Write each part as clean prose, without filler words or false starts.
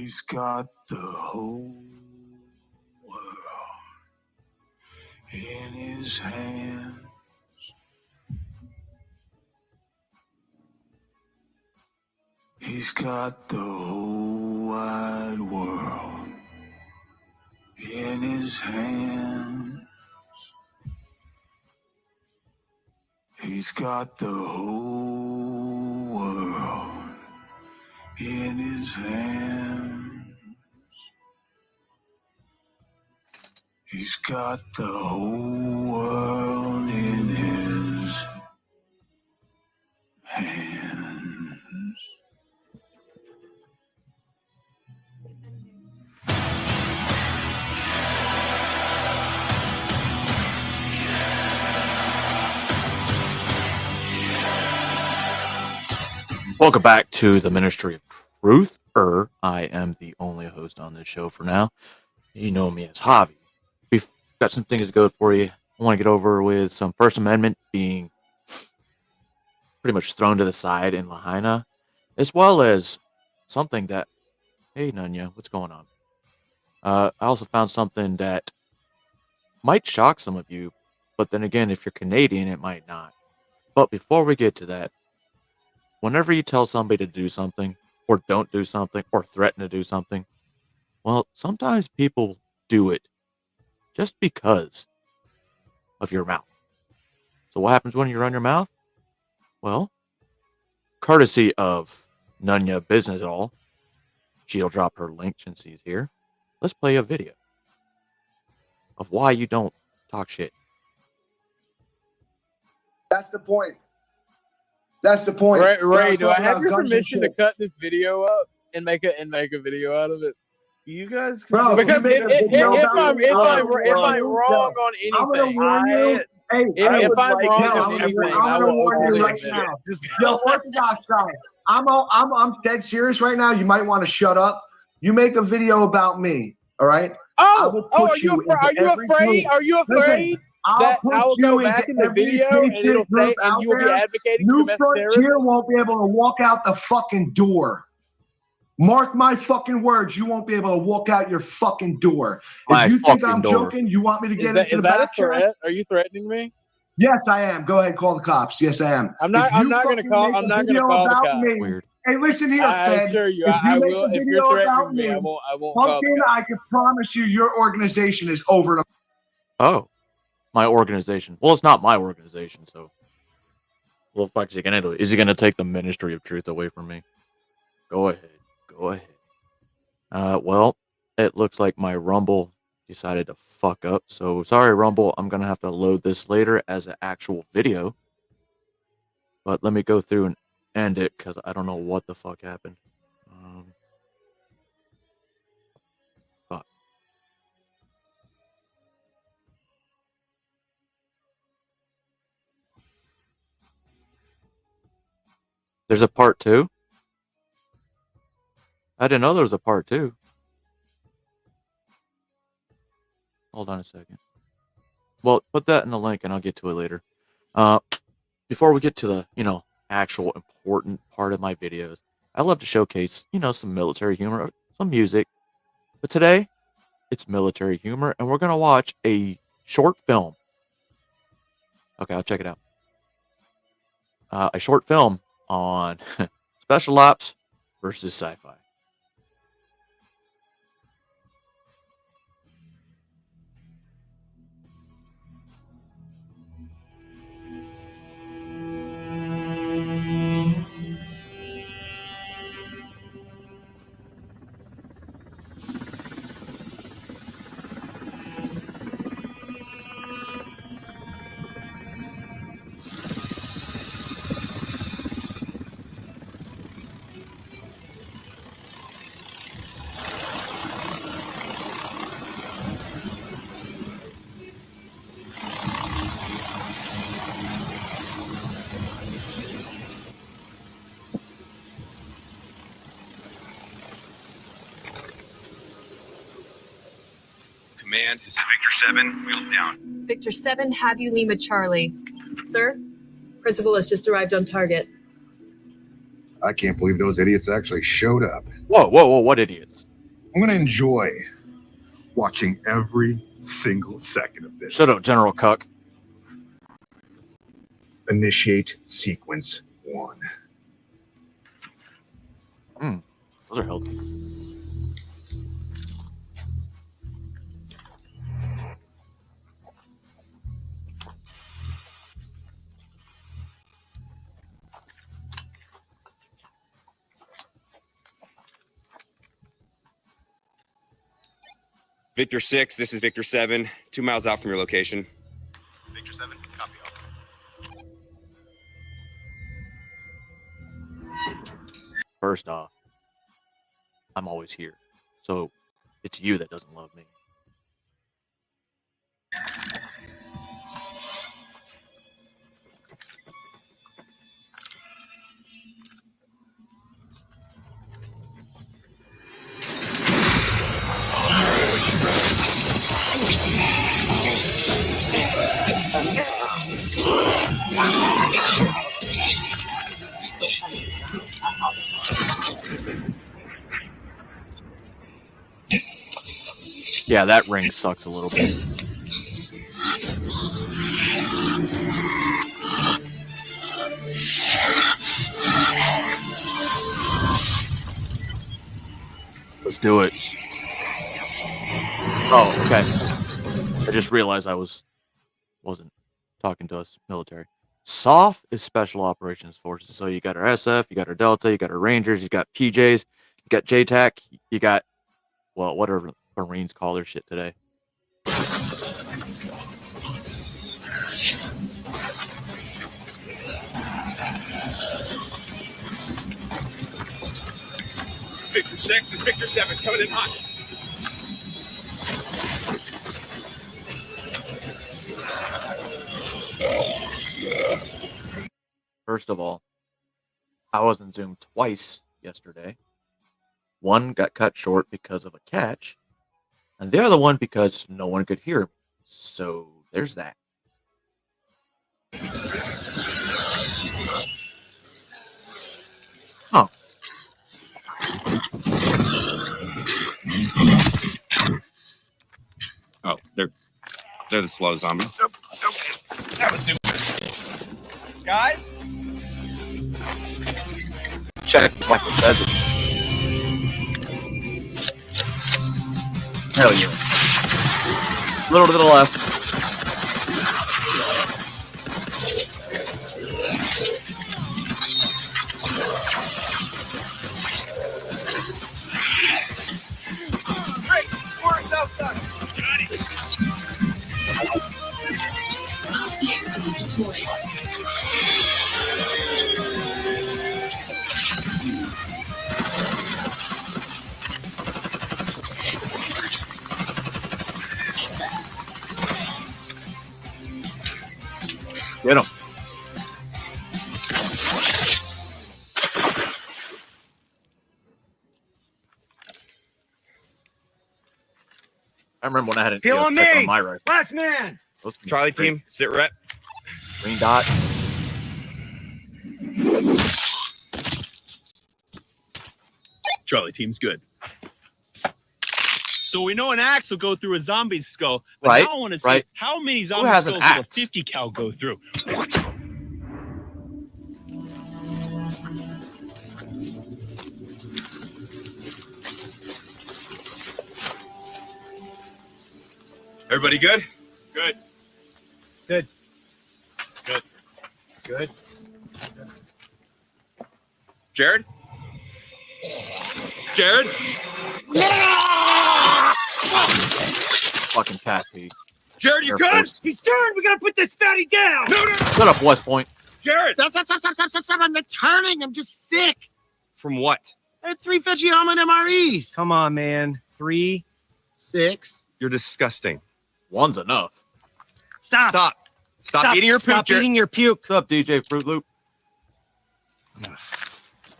He's got the whole world in his hands. He's got the whole wide world in his hands. He's got the whole world in his hands. He's got the whole world in his hands. Welcome back to the Ministry of Truth. I am the only host on this show for now. You know me as Javi. We've got some things to go for you. I want to get over with some First Amendment being pretty much thrown to the side in Lahaina, as well as something that, hey, Nunya, what's going on? I also found something that might shock some of you, but then again, if you're Canadian, it might not. But before we get to that, whenever you tell somebody to do something, or don't do something, or threaten to do something, well, sometimes people do it just because of your mouth. So what happens when you run your mouth? Well, courtesy of Nunya Business All, she'll drop her link since she's here. Let's play a video of why you don't talk shit. That's the point. That's the point. Ray, do I have your permission to cut this video up and make a video out of it? You guys, bro, because if I'm wrong on anything, if I'm wrong on anything, I will warn you right now. Yo, Orthodox guy, I'm dead serious right now. You might want to shut up. You make a video about me, all right? Are you afraid? Are you afraid? That I will go back in the video and it'll say, and you will be advocating for domestic terrorism? New Frontier won't be able to walk out the fucking door. Mark my fucking words, you won't be able to walk out your fucking door. If you think I'm joking, you want me to get into the back threat? Are you threatening me? Yes, I am. Go ahead, call the cops. Yes, I am. I'm not going to call the cops. Weird. Hey, listen here, Fed. Sure you. I will. If you're threatening me, I won't call the cops. I can promise you, your organization is over. Oh. My organization. Well, it's not my organization, so what the fuck is he gonna do? Is he gonna take the Ministry of Truth away from me? Go ahead. Well, it looks like my Rumble decided to fuck up, so sorry, Rumble. I'm gonna have to load this later as an actual video. But let me go through and end it because I don't know what the fuck happened. Fuck. There's a part 2? I didn't know there was a part 2. Hold on a second. Well, put that in the link and I'll get to it later. Before we get to the, actual important part of my videos, I love to showcase, some military humor, some music. But today, it's military humor, and we're going to watch a short film. Okay, I'll check it out. A short film on special ops versus sci-fi. Command is Victor 7, wheels down. Victor 7, have you Lima Charlie. Sir, principal has just arrived on target. I can't believe those idiots actually showed up. Whoa, what idiots? I'm going to enjoy watching every single second of this. Shut up, General Cuck. Initiate sequence 1. Those are healthy. Victor 6, this is Victor 7, 2 miles out from your location. Victor 7, copy all. First off, I'm always here. So it's you that doesn't love me. Yeah, that ring sucks a little bit. Let's do it. Oh, okay. I just realized I wasn't talking to us military. SOF is Special Operations Forces. So you got our SF, you got our Delta, you got our Rangers, you got PJs, you got JTAC, you got, well, whatever Marines call their shit today. Victor 6 and Victor 7 coming in hot. First of all, I was in Zoom twice yesterday. One got cut short because of a catch, and the other one because no one could hear me. So there's that. Huh. Oh, they're the slow zombies. Oh, okay. That was new. Guys? Check like it says it. Hell yeah. Little to the left. Great! Score yourself done. Got it. Get him. I remember when I had an Heal on me! on my rifle. Last man! Charlie team, sit rep. Green dot. Charlie team's good. So we know an axe will go through a zombie's skull, but Right, now I want to see right. how many Who zombie has an skulls will a axe? 50 cal go through. Everybody good? Good. Good. Good. Good. Jared? Jared? Fucking taffy. Jared, you Air good? Force. He's turned. We gotta put this fatty down. No, no. Shut up, West Point. Jared! Stop. I'm not turning. I'm just sick. From what? I had 3 veggie omelet MREs. Come on, man. 3, 6. You're disgusting. One's enough. Stop. Stop eating your poop, Stop Jared. eating your puke. What's up, DJ Fruit Loop?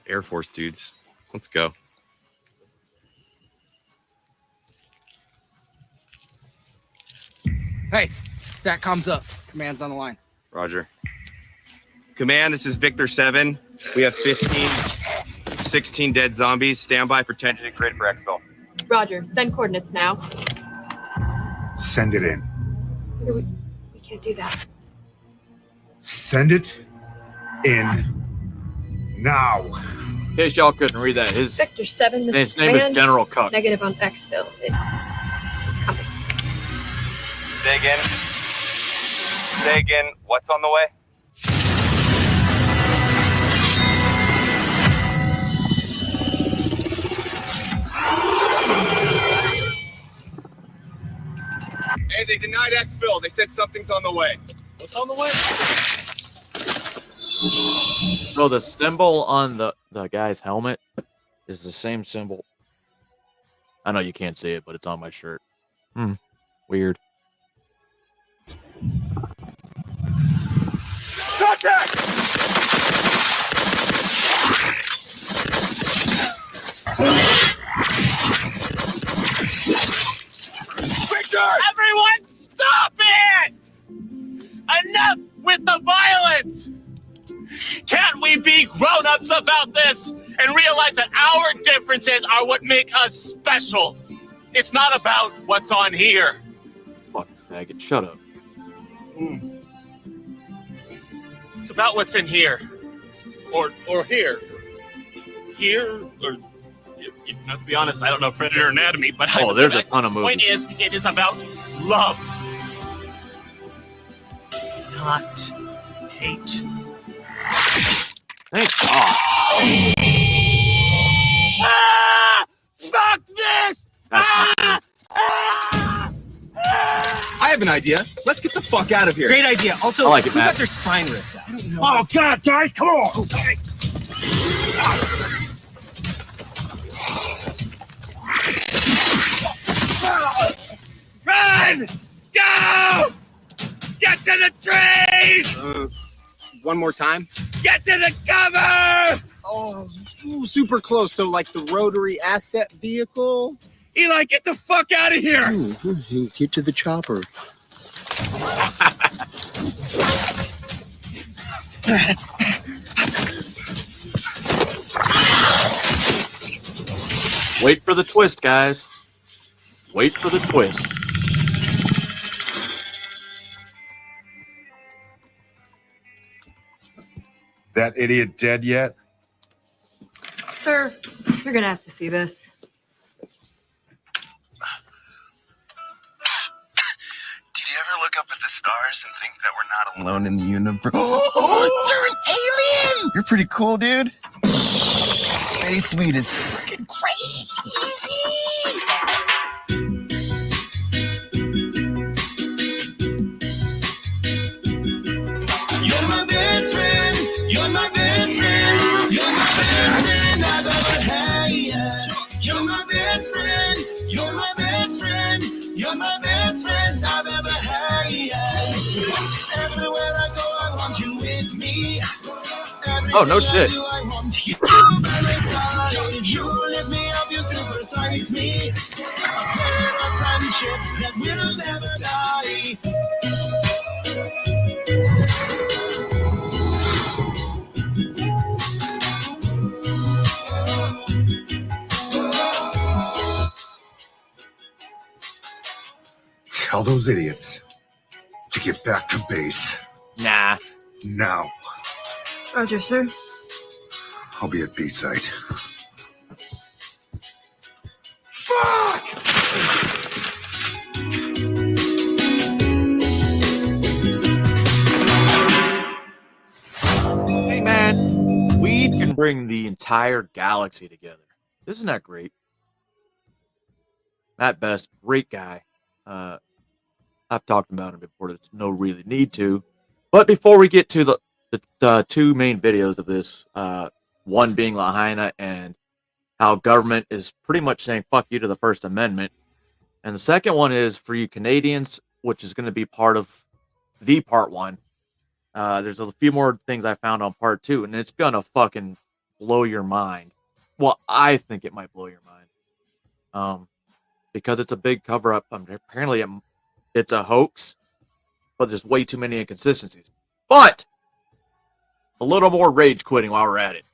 Air Force dudes. Let's go. Hey, SATCOM's up. Command's on the line. Roger. Command, this is Victor 7. We have 16 dead zombies. Stand by for 10 to grid for exfil. Roger. Send coordinates now. Send it in. We can't do that. Send it in now. In case y'all couldn't read that, his Sector 7, his name is General Cuck. Negative on exfil. It's coming. Say again. Say again. What's on the way? Hey, they denied exfil. They said something's on the way. What's on the way? So the symbol on the guy's helmet is the same symbol. I know you can't see it, but it's on my shirt. Weird. Contact! Everyone, stop it! Enough with the violence! Can't we be grown-ups about this and realize that our differences are what make us special? It's not about what's on here. Fuck, faggot, shut up. It's about what's in here. Or here. Here, or... To be honest, I don't know Predator anatomy, but there's a ton of movies. Point is, it is about love. Not hate. Thank God. Fuck this! That's I have an idea. Let's get the fuck out of here. Great idea. Also, I like it, who Matt. got their spine ripped out? Oh, God, guys, come on! Okay. Run! Go! Get to the trees! One more time. Get to the cover! Oh, super close. So, like the rotary asset vehicle. Eli, get the fuck out of here! Get to the chopper. Wait for the twist, guys. Wait for the twist. That idiot dead yet? Sir, you're gonna have to see this. Did you ever look up at the stars and think that we're not alone in the universe? Oh, you're an alien! You're pretty cool, dude. Space weed is freaking crazy. You're my best friend. You're my best friend. You're my best friend I've ever had. You're my best friend. You're my best friend. You're my best friend I've ever had. Everywhere I go, I want you with me. Oh, no shit. I want you by my side. You lift me up, you supersize me. A plan of friendship that will never die. Tell those idiots to get back to base. Nah. Now. Roger, sir. I'll be at B-site. Fuck! Hey, man. Weed can bring the entire galaxy together. Isn't that great? Matt Best, great guy. I've talked about him before. There's no really need to. But before we get to the two main videos of this, one being Lahaina and how government is pretty much saying fuck you to the First Amendment. And the second one is for you Canadians, which is going to be part of the part one. There's a few more things I found on part two, and it's going to fucking blow your mind. Well, I think it might blow your mind. Because it's a big cover up. Apparently it's a hoax, but there's way too many inconsistencies. But a little more rage quitting while we're at it.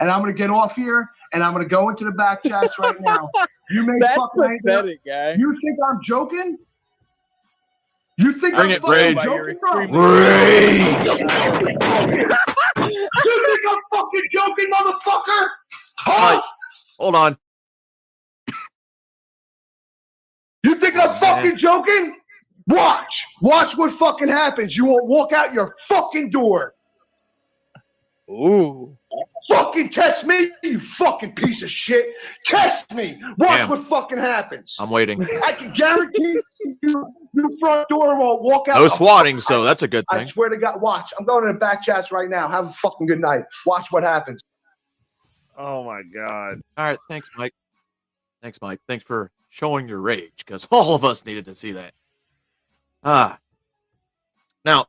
And I'm going to get off here, and I'm going to go into the back chats right now. You may That's fucking pathetic, guy. You think I'm joking? You think Bring I'm it, fucking Rage. joking, bro? Rage! You think I'm fucking joking, motherfucker? Huh? Hold on. You think I'm fucking joking? Watch. Watch what fucking happens. You won't walk out your fucking door. Ooh. Fucking test me, you fucking piece of shit. Test me. Watch what fucking happens. I'm waiting. I can guarantee you, your front door won't walk out. No swatting, so that's a good thing. I swear to God. Watch. I'm going to the back chats right now. Have a fucking good night. Watch what happens. Oh my God. All right. Thanks, Mike. Thanks, Mike. Thanks for showing your rage, because all of us needed to see that. Now,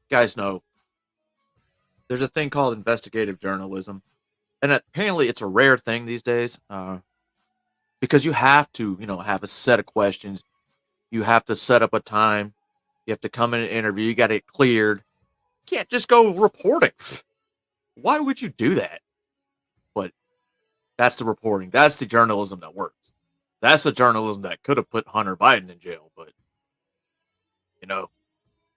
guys know there's a thing called investigative journalism, and apparently it's a rare thing these days, because you have to, have a set of questions. You have to set up a time. You have to come in an interview. You got to get cleared. You can't just go reporting. Why would you do that? But that's the reporting. That's the journalism that works. That's the journalism that could have put Hunter Biden in jail, but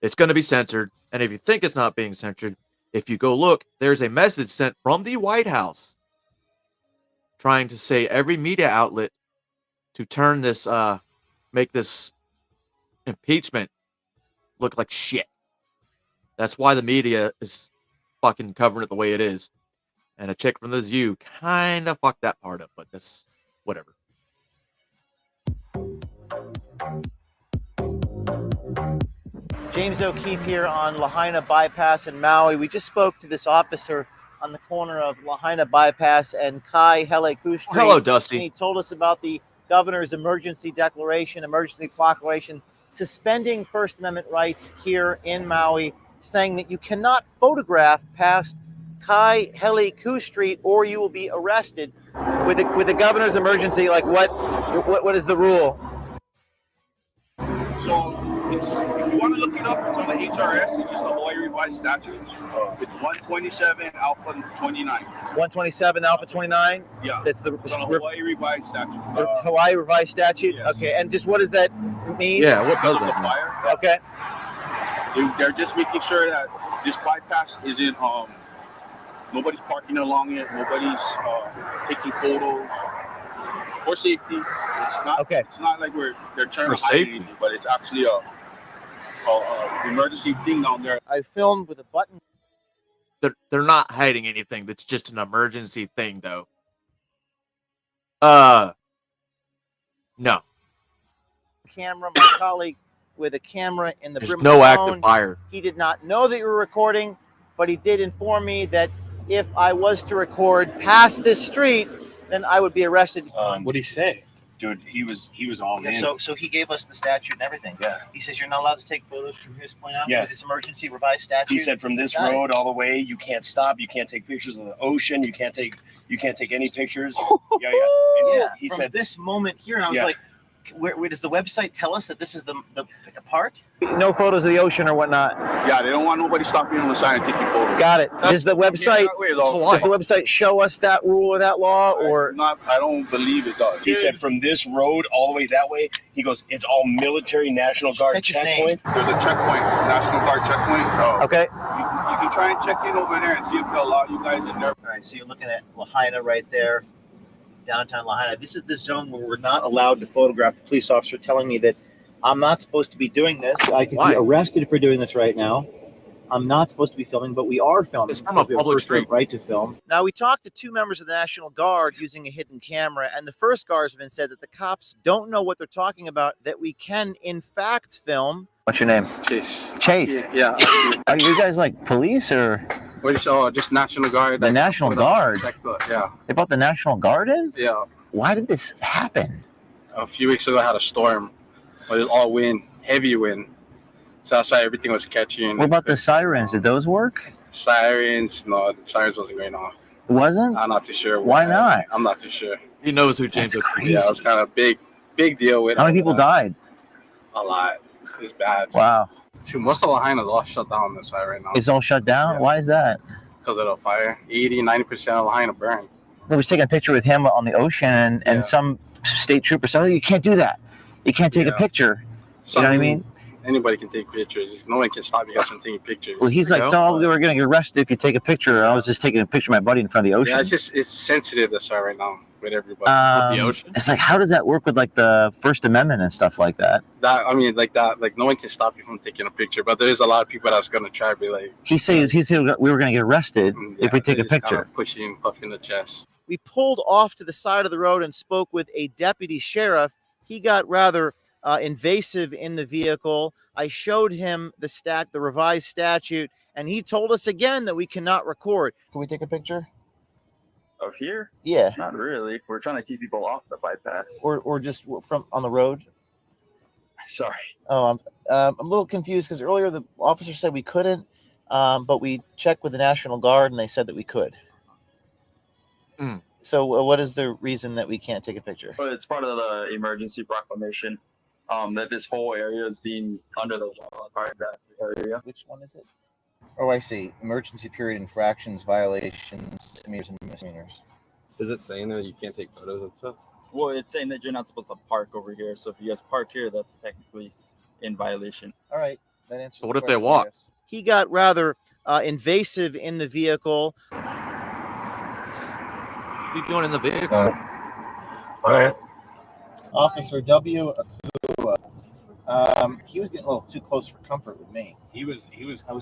it's going to be censored. And if you think it's not being censored, if you go look, there's a message sent from the White House trying to say every media outlet to turn this, make this impeachment look like shit. That's why the media is fucking covering it the way it is. And a chick from the Zoo kind of fucked that part up, but that's whatever. James O'Keefe here on Lahaina Bypass in Maui. We just spoke to this officer on the corner of Lahaina Bypass and Kai Heleku Street. Hello, Dusty. And he told us about the governor's emergency proclamation, suspending First Amendment rights here in Maui, saying that you cannot photograph past Kai Heleku Street or you will be arrested. With the governor's emergency, like what is the rule? So if you want to look it up, it's on the HRS. It's just the Hawaii Revised Statutes. It's 127 Alpha 29. 127 Alpha 29? Yeah. That's the Hawaii Revised Statute. Hawaii Revised Statute? Yes. Okay. And just what does that mean? Yeah, what does that mean? Fire. Okay. They're just making sure that this bypass isn't, nobody's parking along it. Nobody's taking photos. For safety, it's not. Okay. It's not like they're trying to hide anything, but it's actually a emergency thing down there. I filmed with a button. They're not hiding anything. That's just an emergency thing, though. No. Camera, my colleague with a camera in the There's no active fire. He did not know that you were recording, but he did inform me that if I was to record past this street, then I would be arrested. What did he say? Dude, he was all in. So he gave us the statute and everything. Yeah. He says you're not allowed to take photos from his point out. Yeah. With this emergency revised statute. He said from this road all the way, you can't stop. You can't take pictures of the ocean. You can't take any pictures. Yeah. And he from said this moment here, and I was like, where does the website tell us that this is the part? No photos of the ocean or whatnot. Yeah, they don't want nobody stopping on the side and taking photos. Got it. Does the website show us that rule or that law or not? I don't believe it does. He said from this road all the way that way, he goes, it's all military National Guard checkpoints. There's a checkpoint, National Guard checkpoint. Okay. You can try and check in over there and see if they'll allow you guys in there. All right, so you're looking at Lahaina right there. Downtown Lahaina. This is the zone where we're not allowed to photograph. The police officer telling me that I'm not supposed to be doing this. I could be arrested for doing this right now. I'm not supposed to be filming, but we are filming. It's from a public street. Right to film. Now, we talked to two members of the National Guard using a hidden camera, and the first guardsman said that the cops don't know what they're talking about, that we can, in fact, film. What's your name? Chase. Chase? Yeah. Are you guys like police or? We're just National Guard. The National Guard? Yeah. They brought the National Guard in? Yeah. Why did this happen? A few weeks ago, I had a storm. It was all wind, heavy wind. So outside, everything was catching. What about the sirens? Did those work? Sirens? No, the sirens wasn't going off. It wasn't? I'm not too sure. Why not? I'm not too sure. He knows who James O'Keefe is. Yeah, it was kind of big deal with it. How many people died? A lot. It's bad. Wow. Shoot, most of Lahaina is all shut down on this side right now. It's all shut down? Yeah. Why is that? Because of the fire. 80-90% of Lahaina burned. was taking a picture with him on the ocean, and some state trooper said, "Oh, you can't do that. You can't take a picture." You know what I mean? Anybody can take pictures. No one can stop you guys from taking pictures. Well, he's like, "So we were going to get arrested if you take a picture." I was just taking a picture of my buddy in front of the ocean. Yeah, it's sensitive. That's right now with everybody. The ocean. It's like, how does that work with like the First Amendment and stuff like that? Like no one can stop you from taking a picture, but there's a lot of people that's gonna try to be like. He said we were going to get arrested if we take a picture. Pushing, puffing the chest. We pulled off to the side of the road and spoke with a deputy sheriff. He got rather invasive in the vehicle. I showed him the revised statute, and he told us again that we cannot record. Can we take a picture of here? Yeah. Not really. We're trying to keep people off the bypass. Or just from on the road? Sorry. Oh, I'm a little confused because earlier the officer said we couldn't, but we checked with the National Guard and they said that we could. So what is the reason that we can't take a picture? Well, it's part of the emergency proclamation that this whole area is deemed under the law of disaster area. Which one is it? Oh, I see. Emergency period infractions, violations, misdemeanors. Is it saying that you can't take photos and stuff? Well, it's saying that you're not supposed to park over here. So if you guys park here, that's technically in violation. All right. That answers. So what if they walk? He got rather invasive in the vehicle. What are you doing in the vehicle? All right. Officer W. Akua. He was getting a little too close for comfort with me. I was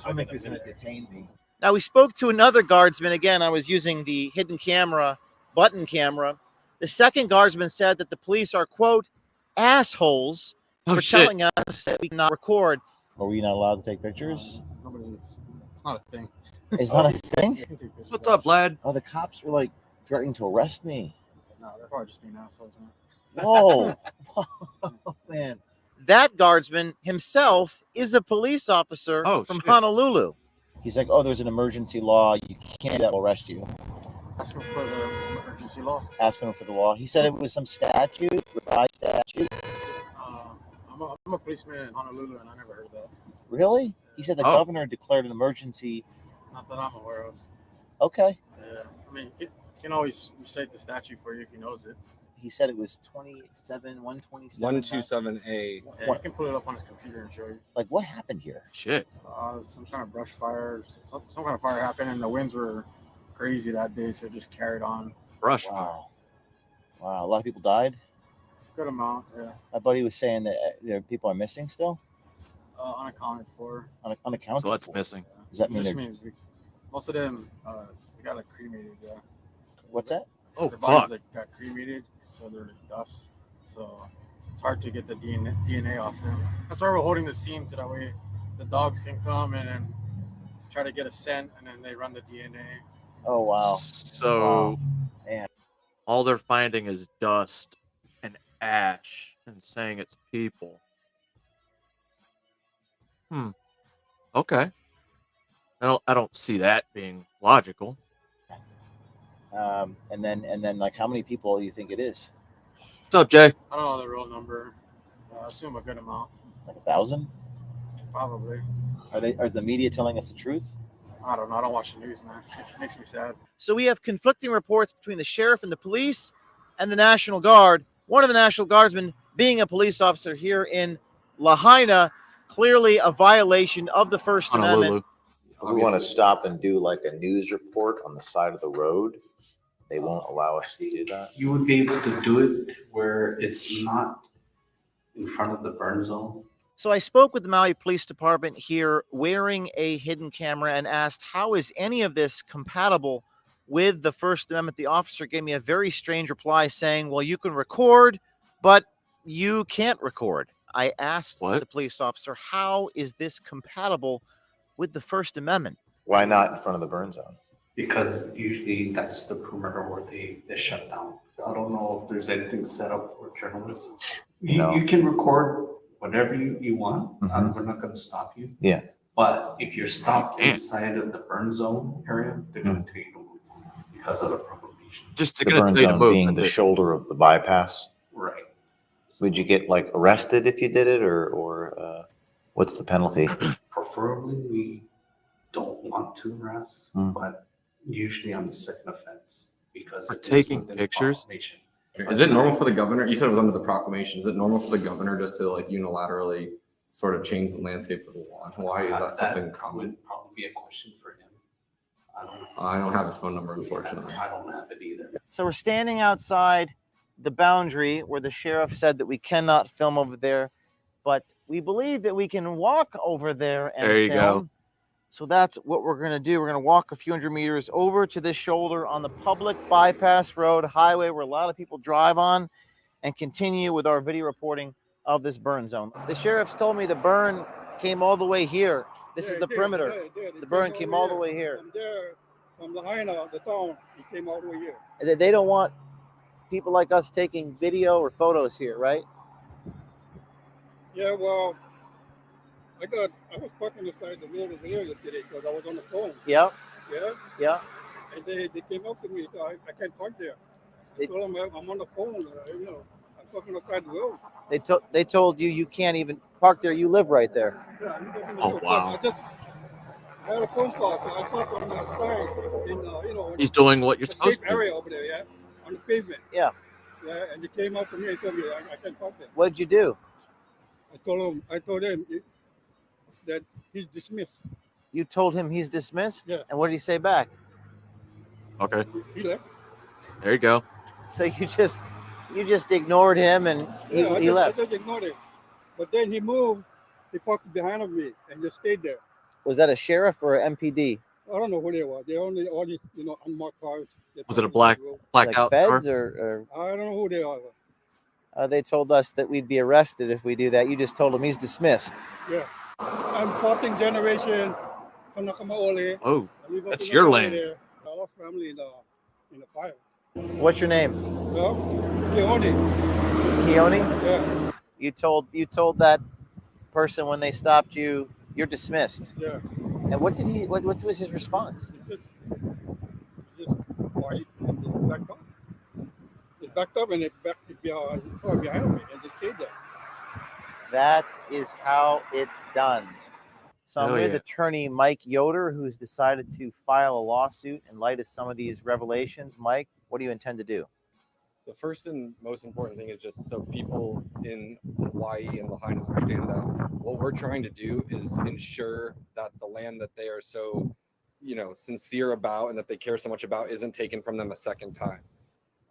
wondering if he was going to detain me. Now we spoke to another guardsman. Again, I was using the hidden camera, button camera. The second guardsman said that the police are, quote, assholes for telling us that we cannot record. Are we not allowed to take pictures? Nobody is. It's not a thing. It's not a thing? What's up, lad? Oh, the cops were like threatening to arrest me. No, they're probably just being assholes, man. Whoa. Oh, man. That guardsman himself is a police officer from Honolulu. He's like, oh, there's an emergency law. You can't, that will arrest you. Ask him for the emergency law. Asking him for the law. He said it was some statute, revised statute. I'm a policeman in Honolulu, and I never heard of that. Really? He said the governor declared an emergency. Not that I'm aware of. Okay. Yeah. I mean, he can always recite the statute for you if he knows it. He said it was 127. 127A. Yeah, he can pull it up on his computer and show you. Like, what happened here? Shit. Some kind of brush fire. Some kind of fire happened, and the winds were crazy that day, so it just carried on. Brush. Wow. A lot of people died? Good amount, yeah. My buddy was saying that people are missing still? Unaccounted for. Unaccounted So what's for? missing? Does that mean means most of them we got cremated, yeah. What's that? Oh, their bodies that got cremated, so they're dust. So it's hard to get the DNA off them. That's why we're holding the scene, so that way the dogs can come and then try to get a scent, and then they run the DNA. Oh, wow. So Man. all they're finding is dust and ash and saying it's people. Okay. I don't see that being logical. And then like how many people do you think it is? What's up, Jay? I don't know the real number. I assume a good amount. Like 1,000? Probably. Is the media telling us the truth? I don't know. I don't watch the news, man. It makes me sad. So we have conflicting reports between the sheriff and the police and the National Guard. One of the National Guardsmen being a police officer here in Lahaina, clearly a violation of the First Amendment. If we want to stop and do like a news report on the side of the road, they won't allow us to do that. You would be able to do it where it's not in front of the burn zone. So I spoke with the Maui Police Department here wearing a hidden camera and asked, how is any of this compatible with the First Amendment? The officer gave me a very strange reply saying, well, you can record, but you can't record. I asked the police officer, how is this compatible with the First Amendment? Why not in front of the burn zone? Because usually that's the perimeter where they shut down. I don't know if there's anything set up for journalists. You can record whatever you want. Mhm. We're not going to stop you. Yeah. But if you're stopped inside of the burn zone area, they're going to tell you to move because of the proclamation. Just The burn zone being the shoulder of the bypass. Right. Would you get like arrested if you did it, or what's the penalty? Preferably, we don't want to arrest, but usually on the second offense, because For it is taking within the pictures? proclamation. Is it normal for the governor? You said it was under the proclamation. Is it normal for the governor just to like unilaterally sort of change the landscape of the law in Hawaii? Is that something common? Would probably be a question for him. I don't have his phone number, unfortunately. I don't have it either. So we're standing outside the boundary where the sheriff said that we cannot film over there, but we believe that we can walk over there and There you film. go. So that's what we're going to do. We're going to walk a few hundred meters over to this shoulder on the public bypass road highway where a lot of people drive on and continue with our video reporting of this burn zone. The sheriff's told me the burn came all the way here. This is the perimeter. The burn came all the way here. From there, from Lahaina, the town, it came all the way here. They don't want people like us taking video or photos here, right? Yeah, well, I was parking beside the road over there yesterday because I was on the phone. Yeah. Yeah. Yeah. And they came up to me, so I can't park there. I told them I'm on the phone, I'm parking beside the road. They told you can't even park there. You live right there. Yeah, I'm parking Oh, wow. I had a phone call, so I parked on that side in, He's doing what you're the supposed safe to do. area over there, yeah, on the pavement. Yeah. Yeah, and they came up to me and told me I can't park there. What'd you do? I told them that he's dismissed. You told him he's dismissed? Yeah. And what did he say back? Okay. He left. There you go. So you just ignored him and he left. I just ignored him. But then he moved, he parked behind of me and just stayed there. Was that a sheriff or an MPD? I don't know who they were. They only all these, unmarked cars. Was it a blacked Like out feds car? or I don't know who they are. they told us that we'd be arrested if we do that. You just told him he's dismissed. Yeah. I'm 14th generation Kanakamaole. Oh, I live up that's in your the land. there. I lost family in the fire. What's your name? Well, Keone. Keone? Yeah. You told that person when they stopped you, you're dismissed. Yeah. And what was his response? Just quiet and just backed up. It backed up and it backed his car behind me and just stayed there. That is how it's done. So I'm Oh, with yeah. attorney Mike Yoder, who's decided to file a lawsuit in light of some of these revelations. Mike, what do you intend to do? The first and most important thing is just so people in Hawaii and Lahaina understand that what we're trying to do is ensure that the land that they are so, sincere about and that they care so much about isn't taken from them a second time.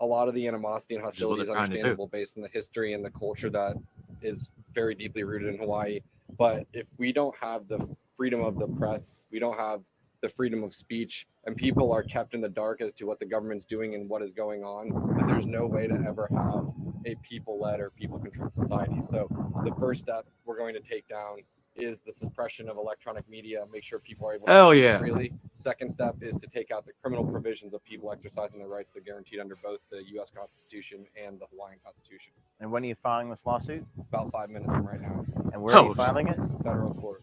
A lot of the animosity and Which is what hostility is they're trying to do. understandable based on the history and the culture that is very deeply rooted in Hawaii. But if we don't have the freedom of the press, we don't have the freedom of speech, and people are kept in the dark as to what the government's doing and what is going on, then there's no way to ever have a people-led or people-controlled society. So the first step we're going to take down is the suppression of electronic media, make sure people are able to Hell speak yeah. freely. Second step is to take out the criminal provisions of people exercising their rights that are guaranteed under both the U.S. Constitution and the Hawaiian Constitution. And when are you filing this lawsuit? About 5 minutes from right now. And where are you filing it? Federal court.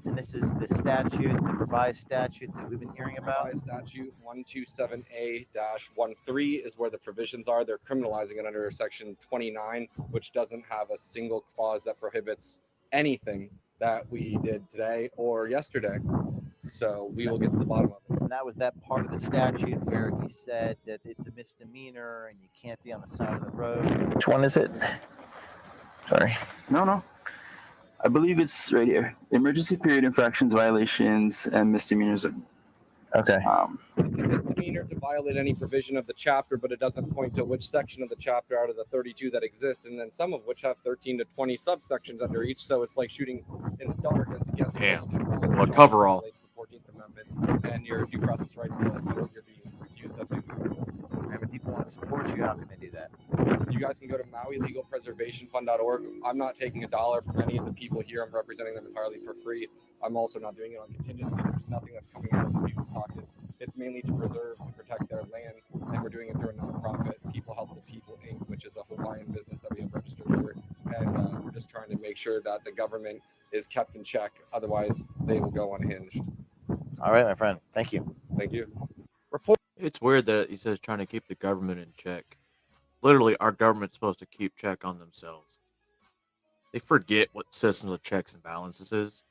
And this is the statute, the revised statute that we've been hearing about? Revised statute 127A-13 is where the provisions are. They're criminalizing it under section 29, which doesn't have a single clause that prohibits anything that we did today or yesterday. So we will get to the bottom of it. And that was that part of the statute where he said that it's a misdemeanor and you can't be on the side of the road. Which one is it? Sorry. No. I believe it's right here. Emergency period infractions, violations, and misdemeanors. Okay. It's a misdemeanor to violate any provision of the chapter, but it doesn't point to which section of the chapter out of the 32 that exist, and then some of which have 13 to 20 subsections under each. So it's like shooting in the dark as to guess. Damn. Well, coverall. The 14th Amendment and your due process rights to like what you're being accused of doing. And if people want to support you, how can they do that? You guys can go to MauiLegalPreservationFund.org. I'm not taking $1 from any of the people here. I'm representing them entirely for free. I'm also not doing it on contingency. There's nothing that's coming out of these people's pockets. It's mainly to preserve and protect their land, and we're doing it through a nonprofit, People Help the People, Inc., which is a Hawaiian business that we have registered here. And we're just trying to make sure that the government is kept in check. Otherwise, they will go unhinged. All right, my friend. Thank you. Thank you. It's weird that he says trying to keep the government in check. Literally, our government's supposed to keep check on themselves. They forget what system of checks and balances is.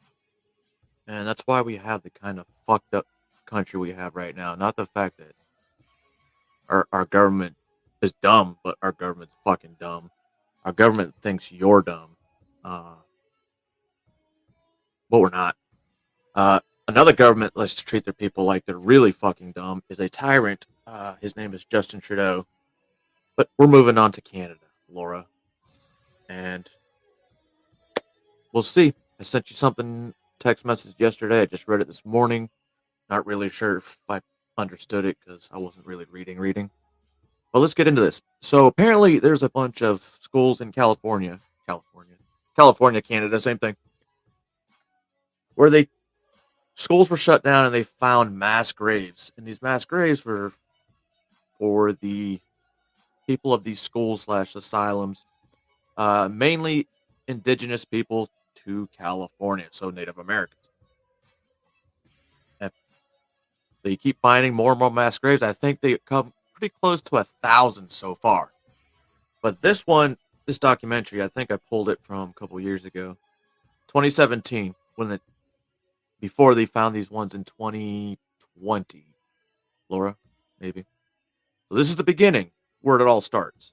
And that's why we have the kind of fucked up country we have right now. Not the fact that our government is dumb, but our government's fucking dumb. Our government thinks you're dumb. But we're not. Another government likes to treat their people like they're really fucking dumb is a tyrant. His name is Justin Trudeau. But we're moving on to Canada, Laura. And we'll see. I sent you something, text message yesterday. I just read it this morning. Not really sure if I understood it because I wasn't really reading. But let's get into this. So apparently there's a bunch of schools in California, Canada, same thing, where schools were shut down and they found mass graves. And these mass graves were for the people of these schools / asylums, mainly indigenous people to California, so Native Americans. And they keep finding more and more mass graves. I think they come pretty close to 1,000 so far. But this documentary, I think I pulled it from a couple years ago, 2017, before they found these ones in 2020. Laura, maybe. So this is the beginning, where it all starts.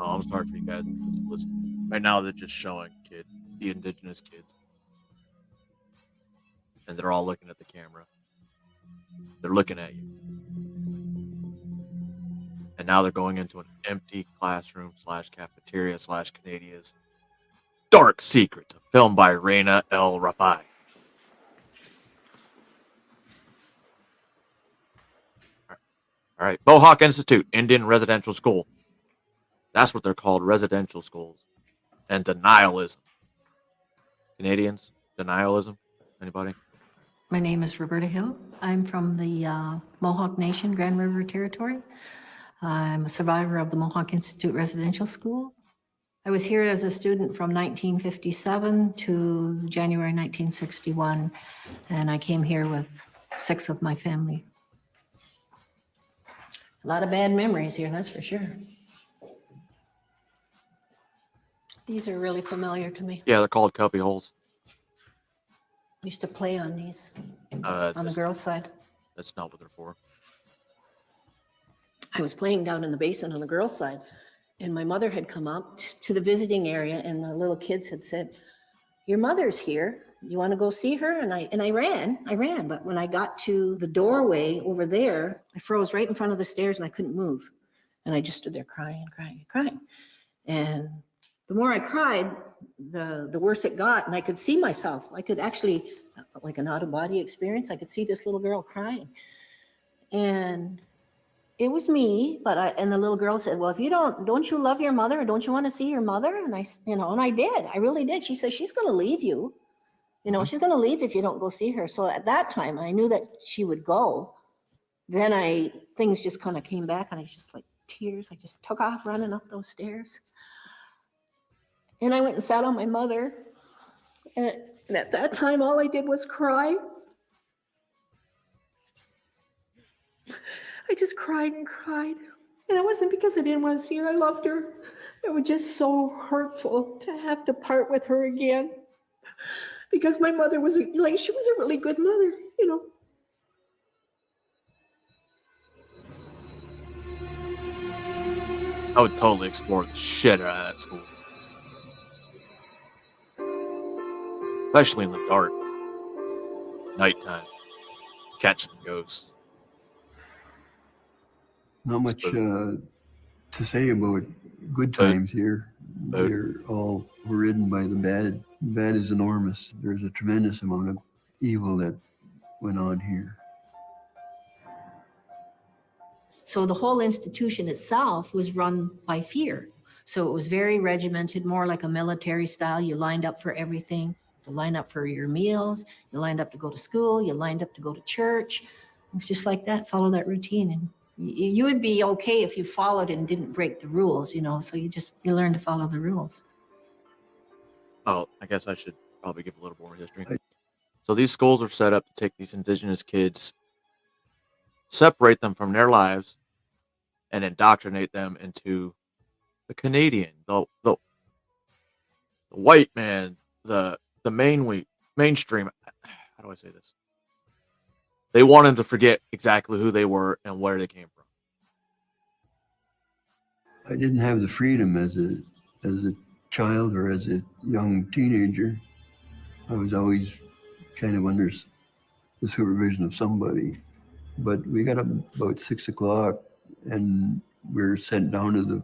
Oh, I'm sorry for you guys just listening. Right now, they're just showing the indigenous kids. And they're all looking at the camera. They're looking at you. And now they're going into an empty classroom / cafeteria / Canadia's Dark Secrets, a film by Raina L. Rafai. All right. Mohawk Institute, Indian Residential School. That's what they're called, residential schools. And denialism. Canadians, denialism. Anybody? My name is Roberta Hill. I'm from the Mohawk Nation, Grand River Territory. I'm a survivor of the Mohawk Institute Residential School. I was here as a student from 1957 to January 1961, and I came here with 6 of my family. A lot of bad memories here, that's for sure. These are really familiar to me. Yeah, they're called cubby holes. I used to play on these on the girls' side. That's not what they're for. I was playing down in the basement on the girls' side, and my mother had come up to the visiting area, and the little kids had said, "Your mother's here. You want to go see her?" And I ran. But when I got to the doorway over there, I froze right in front of the stairs, and I couldn't move. And I just stood there crying. And the more I cried, the worse it got, and I could see myself. I could actually, like an out-of-body experience, I could see this little girl crying. And it was me, and the little girl said, "Well, if you don't you love your mother, or don't you want to see your mother?" And I did. I really did. She said, "She's going to leave you. She's going to leave if you don't go see her." So at that time, I knew that she would go. Then things just kind of came back, and I just like tears. I just took off running up those stairs. And I went and sat on my mother. And at that time, all I did was cry. I just cried and cried. And it wasn't because I didn't want to see her. I loved her. It was just so hurtful to have to part with her again. Because my mother was she was a really good mother, I would totally explore the shit out of that school. Especially in the dark. Nighttime. Catch some ghosts. Not much to say about good times here. They're all overridden by the bad. The bad is enormous. There's a tremendous amount of evil that went on here. So the whole institution itself was run by fear. So it was very regimented, more like a military style. You lined up for everything. You lined up for your meals. You lined up to go to school. You lined up to go to church. It was just like that, follow that routine. And you would be okay if you followed and didn't break the rules, you know, so you learn to follow the rules. Oh, I guess I should probably give a little more history. So these schools are set up to take these indigenous kids, separate them from their lives, and indoctrinate them into the Canadian, the white man, the mainstream. How do I say this? They want them to forget exactly who they were and where they came from. I didn't have the freedom as a child or as a young teenager. I was always kind of under the supervision of somebody. But we got up about 6 o'clock and we were sent down to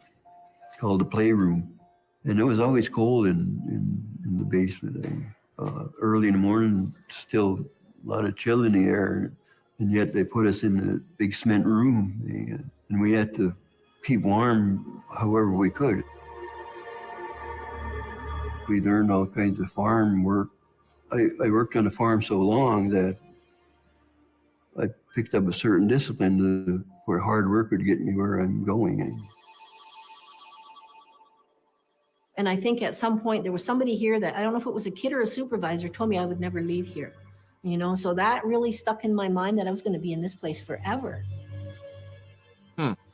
it's called the playroom. And it was always cold in the basement. Early in the morning, still a lot of chill in the air. And yet they put us in a big cement room and we had to keep warm however we could. We learned all kinds of farm work. I worked on a farm so long that I picked up a certain discipline where hard work would get me where I'm going. And I think at some point there was somebody here that, I don't know if it was a kid or a supervisor, told me I would never leave here. You know, so that really stuck in my mind that I was going to be in this place forever.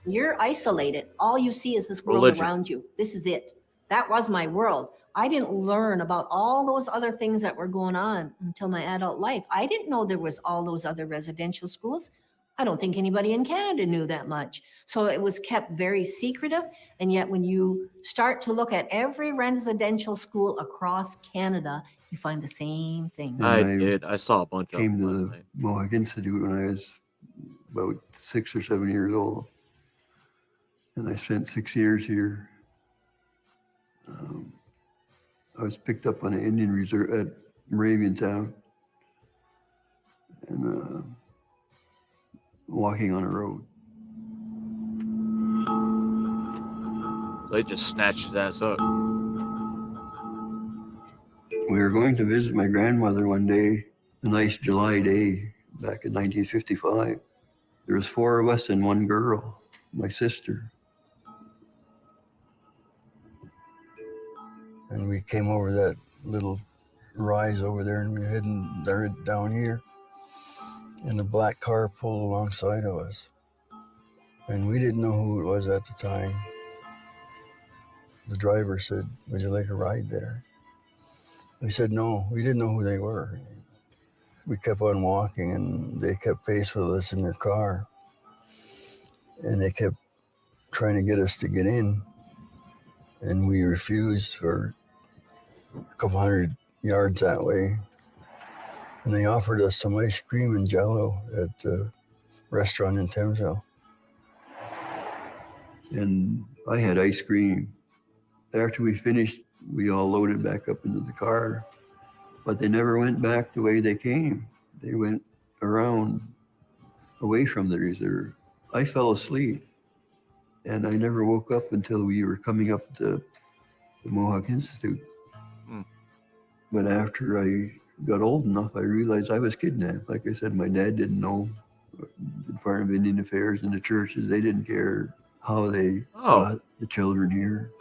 You're isolated. All you see is this world around you. This is it. That was my world. I didn't learn about all those other things that were going on until my adult life. I didn't know there was all those other residential schools. I don't think anybody in Canada knew that much. So it was kept very secretive. And yet when you start to look at every residential school across Canada, you find the same thing. I saw a bunch of them. Came to the Mohawk Institute when I was about 6 or 7 years old. And I spent 6 years here. I was picked up on an Indian reserve at Moravian Town and walking on a road. They just snatched his ass up. We were going to visit my grandmother one day, a nice July day back in 1955. There was 4 of us and 1 girl, my sister. And we came over that little rise over there and we were heading down here. And a black car pulled alongside of us. And we didn't know who it was at the time. The driver said, "Would you like a ride there?" We said no, we didn't know who they were. We kept on walking and they kept pace with us in their car. And they kept trying to get us to get in. And we refused for a couple hundred yards that way. And they offered us some ice cream and Jell-O at the restaurant in Thamesville. And I had ice cream. After we finished, we all loaded back up into the car, but they never went back the way they came. They went around away from the reserve. I fell asleep and I never woke up until we were coming up to the Mohawk Institute. But after I got old enough, I realized I was kidnapped. Like I said, my dad didn't know. The Department of Indian Affairs and the churches, they didn't care how they got the children here.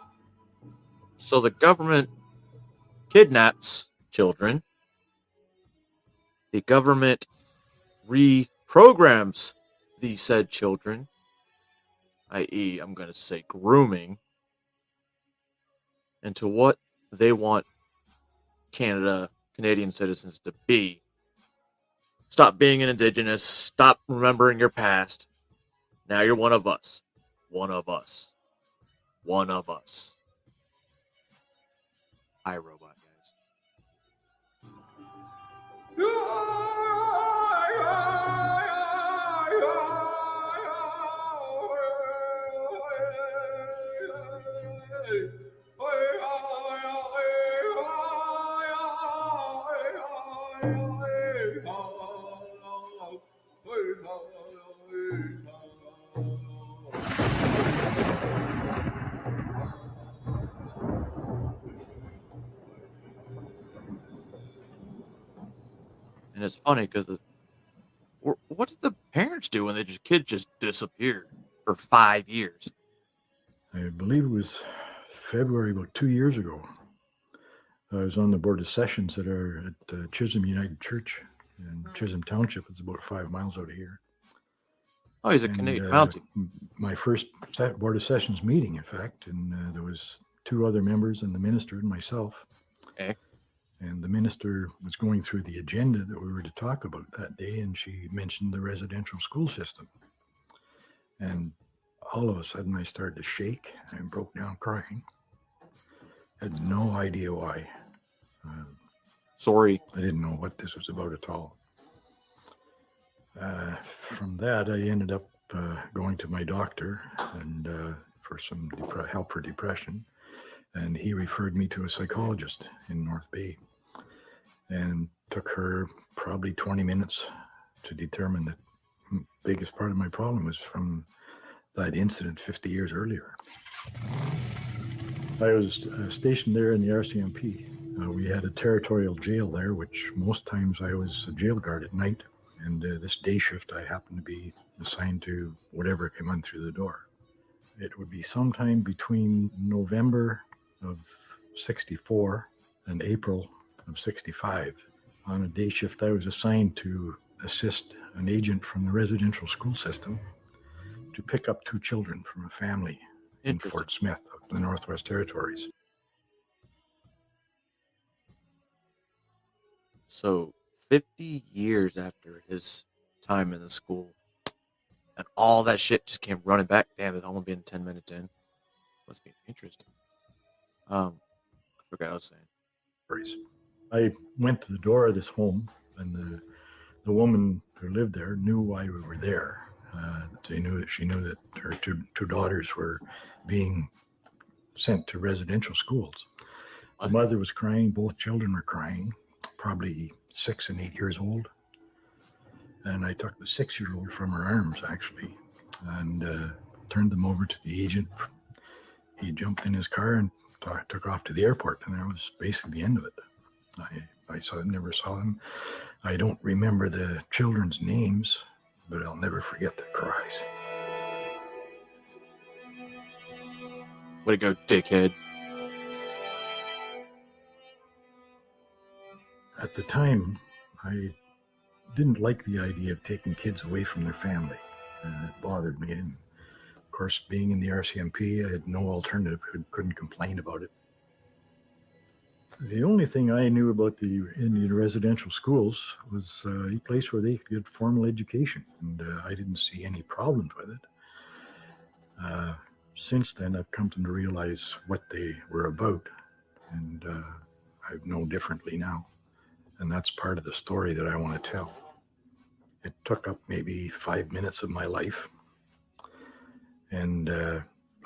So the government kidnaps children. The government reprograms the said children, i.e., I'm going to say grooming, into what they want Canadian citizens to be. Stop being an Indigenous. Stop remembering your past. Now you're one of us. One of us. one of us. I, Robot, guys. And it's funny because what did the parents do when the kid just disappeared for 5 years? I believe it was February, about 2 years ago. I was on the Board of Sessions at Chisholm United Church in Chisholm Township. It's about 5 miles out of here. Oh, he's a Canadian Mountie. My first Board of Sessions meeting, in fact, and there was 2 other members and the minister and myself. Okay. And the minister was going through the agenda that we were to talk about that day, and she mentioned the residential school system. And all of a sudden, I started to shake and broke down crying. Had no idea why. Sorry. I didn't know what this was about at all. From that, I ended up going to my doctor and for some help for depression. And he referred me to a psychologist in North Bay. And took her probably 20 minutes to determine that the biggest part of my problem was from that incident 50 years earlier. I was stationed there in the RCMP. We had a territorial jail there, which most times I was a jail guard at night. And this day shift, I happened to be assigned to whatever came in through the door. It would be sometime between November of 64 and April of 65. On a day shift, I was assigned to assist an agent from the residential school system to pick up 2 children from a family in Fort Smith, the Northwest Territories. So 50 years after his time in the school, and all that shit just came running back. Damn, it's only been 10 minutes in. Must be interesting. I forgot what I was saying. I went to the door of this home, and the woman who lived there knew why we were there. She knew that her two daughters were being sent to residential schools. The mother was crying. Both children were crying, probably 6 and 8 years old. And I took the 6-year-old from her arms, actually, and turned them over to the agent. He jumped in his car and took off to the airport, and that was basically the end of it. I never saw him. I don't remember the children's names, but I'll never forget their cries. Way to go, dickhead. At the time, I didn't like the idea of taking kids away from their family. It bothered me. And of course, being in the RCMP, I had no alternative, couldn't complain about it. The only thing I knew about the Indian residential schools was a place where they could get formal education, and I didn't see any problems with it. Since then, I've come to realize what they were about, and I know differently now. And that's part of the story that I want to tell. It took up maybe 5 minutes of my life, and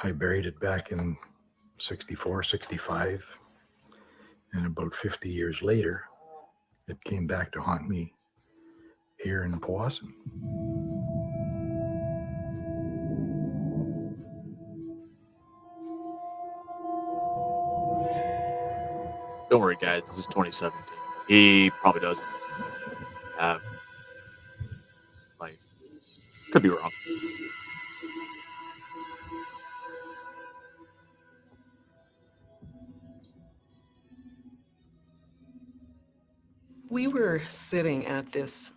I buried it back in 64, 65. And about 50 years later, it came back to haunt me here in Powassan. Don't worry, guys. This is 2017. He probably doesn't have, could be wrong. We were sitting at this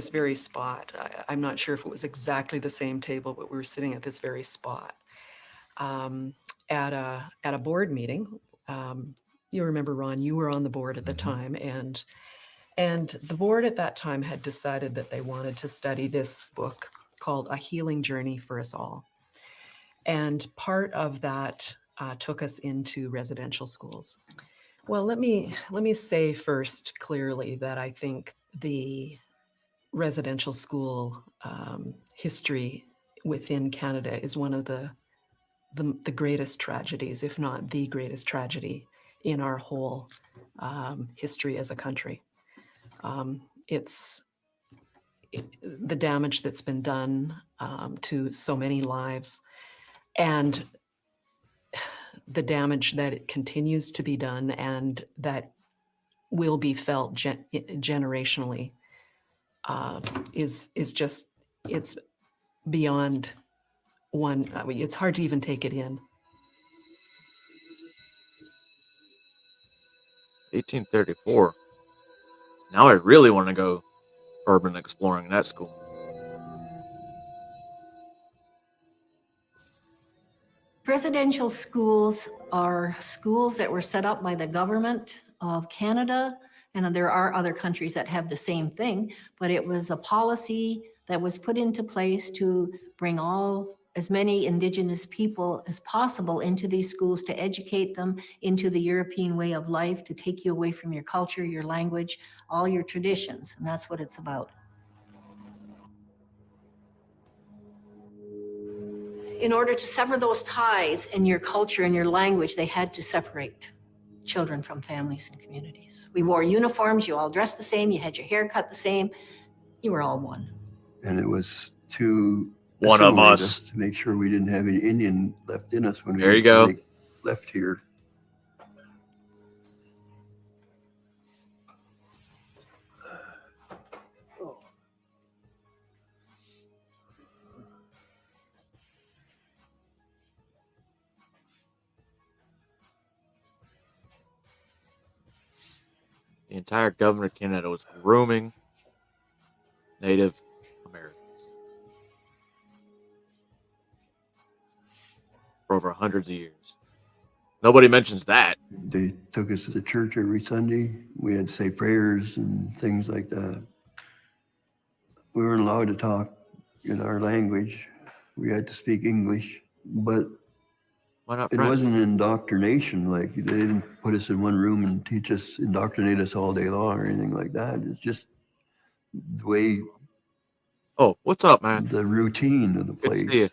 very spot. I'm not sure if it was exactly the same table, but we were sitting at this very spot at a board meeting. You remember, Ron, you were on the board at the time, and the board at that time had decided that they wanted to study this book called A Healing Journey for Us All. And part of that took us into residential schools. Well, let me say first clearly that I think the residential school history within Canada is one of the greatest tragedies, if not the greatest tragedy in our whole history as a country. It's the damage that's been done to so many lives, and the damage that it continues to be done and that will be felt generationally is just, it's beyond one. I mean, it's hard to even take it in. 1834. Now I really want to go urban exploring in that school. Residential schools are schools that were set up by the government of Canada, and there are other countries that have the same thing, but it was a policy that was put into place to bring as many Indigenous people as possible into these schools, to educate them into the European way of life, to take you away from your culture, your language, all your traditions, and that's what it's about. In order to sever those ties in your culture and your language, they had to separate children from families and communities. We wore uniforms, you all dressed the same, you had your hair cut the same, you were all one. And it was to one of us to make sure we didn't have any Indian left in us when there you go. They left here. The entire government of Canada was grooming Native Americans for over hundreds of years. Nobody mentions that. They took us to the church every Sunday. We had to say prayers and things like that. We weren't allowed to talk in our language. We had to speak English, but why not it French? wasn't indoctrination. Like, they didn't put us in one room and indoctrinate us all day long or anything like that. It's just the way. Oh, what's up, man? The routine of the place. Good to see you.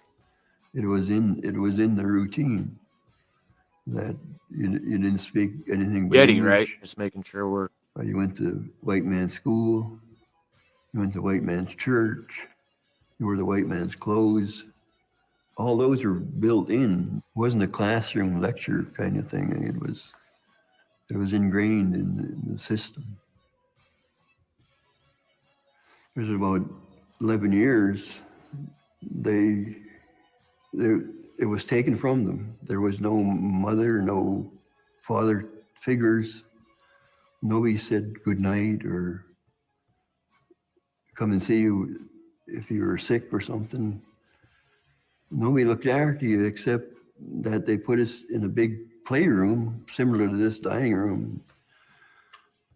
It was in the routine that you didn't speak anything but Yeti, English. right? Just making sure we're. You went to white man's school. You went to white man's church. You wore the white man's clothes. All those were built in. It wasn't a classroom lecture kind of thing. It was ingrained in the system. There's about 11 years. It was taken from them. There was no mother, no father figures. Nobody said good night or come and see you if you were sick or something. Nobody looked after you except that they put us in a big playroom similar to this dining room,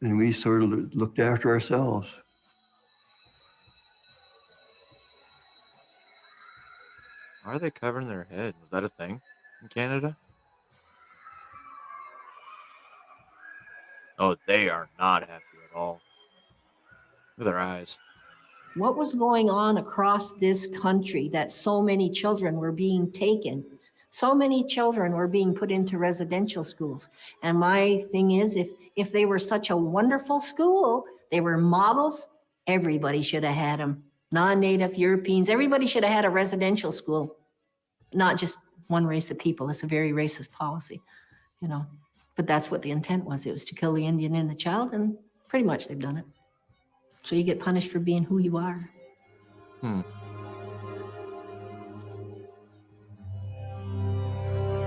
and we sort of looked after ourselves. Why are they covering their head? Was that a thing in Canada? Oh, they are not happy at all. Look at their eyes. What was going on across this country that so many children were being taken? So many children were being put into residential schools. And my thing is, if they were such a wonderful school, they were models, everybody should have had them. Non-Native Europeans, everybody should have had a residential school, not just one race of people. It's a very racist policy, you know. But that's what the intent was. It was to kill the Indian and the child, and pretty much they've done it. So you get punished for being who you are.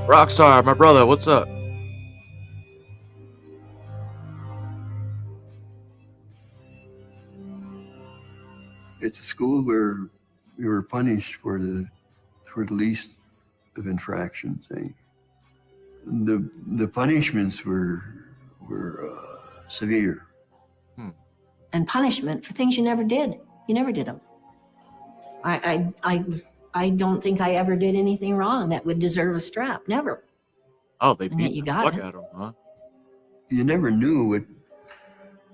Rockstar, my brother, what's up? It's a school where we were punished for the least of infractions. The punishments were severe. And punishment for things you never did. You never did them. I I don't think I ever did anything wrong that would deserve a strap. Never. Oh, they And yet beat you the got fuck it. out of them, huh? You never knew it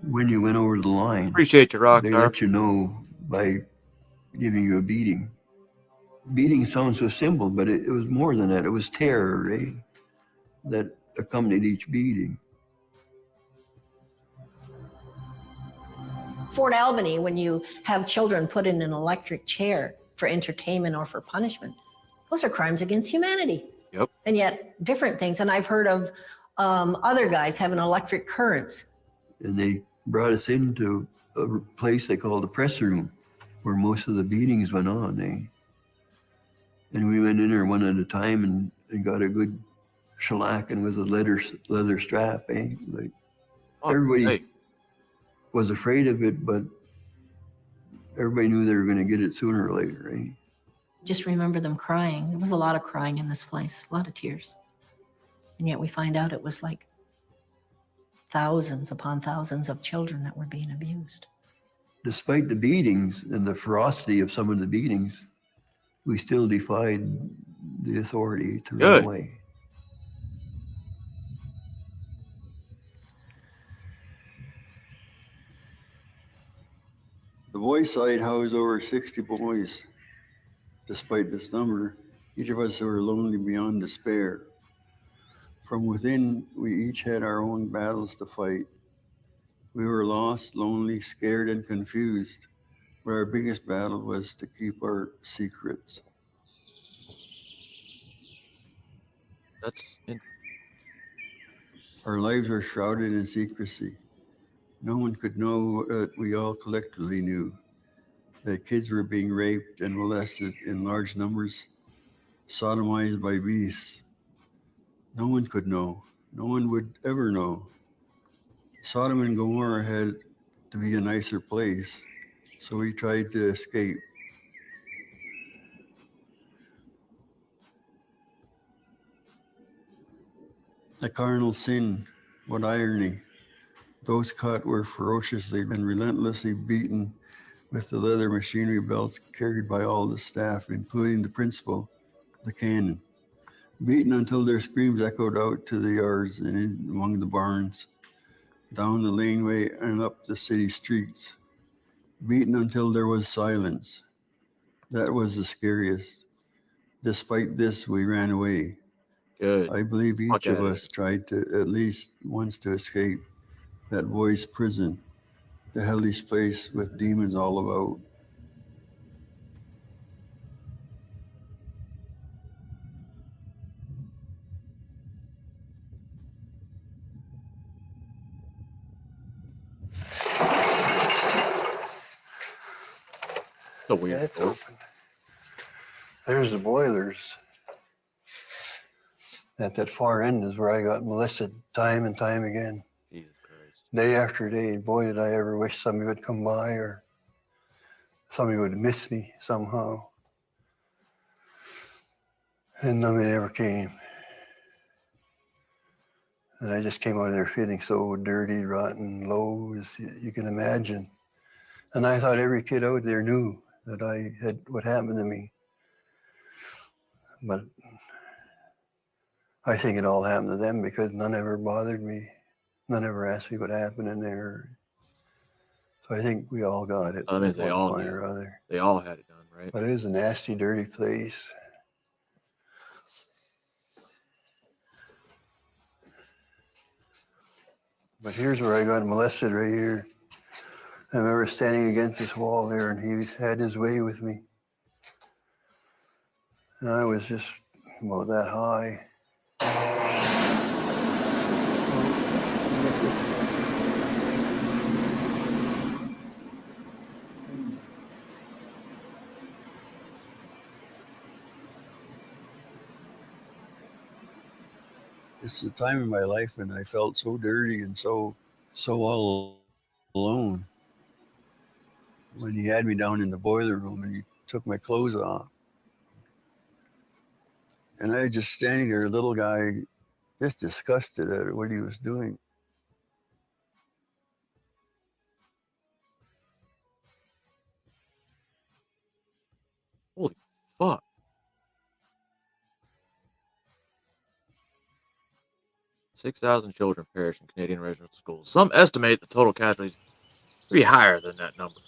when you went over the line. Appreciate you, Rockstar. They let you know by giving you a beating. Beating sounds so simple, but it was more than that. It was terror, eh? That accompanied each beating. Fort Albany, when you have children put in an electric chair for entertainment or for punishment, those are crimes against humanity. Yep. And yet different things. And I've heard of other guys having electric currents. And they brought us into a place they called the press room, where most of the beatings went on, eh? And we went in there one at a time and got a good shellacking with a leather strap, eh? Like, everybody was afraid of it, but everybody knew they were going to get it sooner or later, eh? Just remember them crying. There was a lot of crying in this place, a lot of tears. And yet we find out it was like thousands upon thousands of children that were being abused. Despite the beatings and the ferocity of some of the beatings, we still defied the authority to run away. The boys' side housed over 60 boys. Despite this number, each of us were lonely beyond despair. From within, we each had our own battles to fight. We were lost, lonely, scared, and confused, but our biggest battle was to keep our secrets. Our lives were shrouded in secrecy. No one could know what we all collectively knew, that kids were being raped and molested in large numbers, sodomized by beasts. No one could know. No one would ever know. Sodom and Gomorrah had to be a nicer place, so we tried to escape. A carnal sin, what irony. Those caught were ferociously and relentlessly beaten with the leather machinery belts carried by all the staff, including the principal, the cannon. Beaten until their screams echoed out to the yards and in among the barns, down the laneway and up the city streets. Beaten until there was silence. That was the scariest. Despite this, we ran away. Good. I believe each of us tried to at least once to escape that boy's prison, the hellish place with demons all about. The weird. Yeah, it's open. There's the boilers. At that far end is where I got molested time and time again. Jesus Christ. Day after day. Boy, did I ever wish somebody would come by or somebody would miss me somehow. And nobody ever came. And I just came out of there feeling so dirty, rotten, low as you can imagine. And I thought every kid out there knew that I had what happened to me. But I think it all happened to them because none ever bothered me. None ever asked me what happened in there. So I think we all got it. I mean, they all one did. or other. They all had it done, right? But it was a nasty, dirty place. But here's where I got molested right here. I remember standing against this wall there and he had his way with me. And I was just about that high. It's the time in my life when I felt so dirty and so all alone. When he had me down in the boiler room and he took my clothes off. And I was just standing there, a little guy, just disgusted at what he was doing. Holy fuck. 6,000 children perish in Canadian residential schools. Some estimate the total casualties to be higher than that number.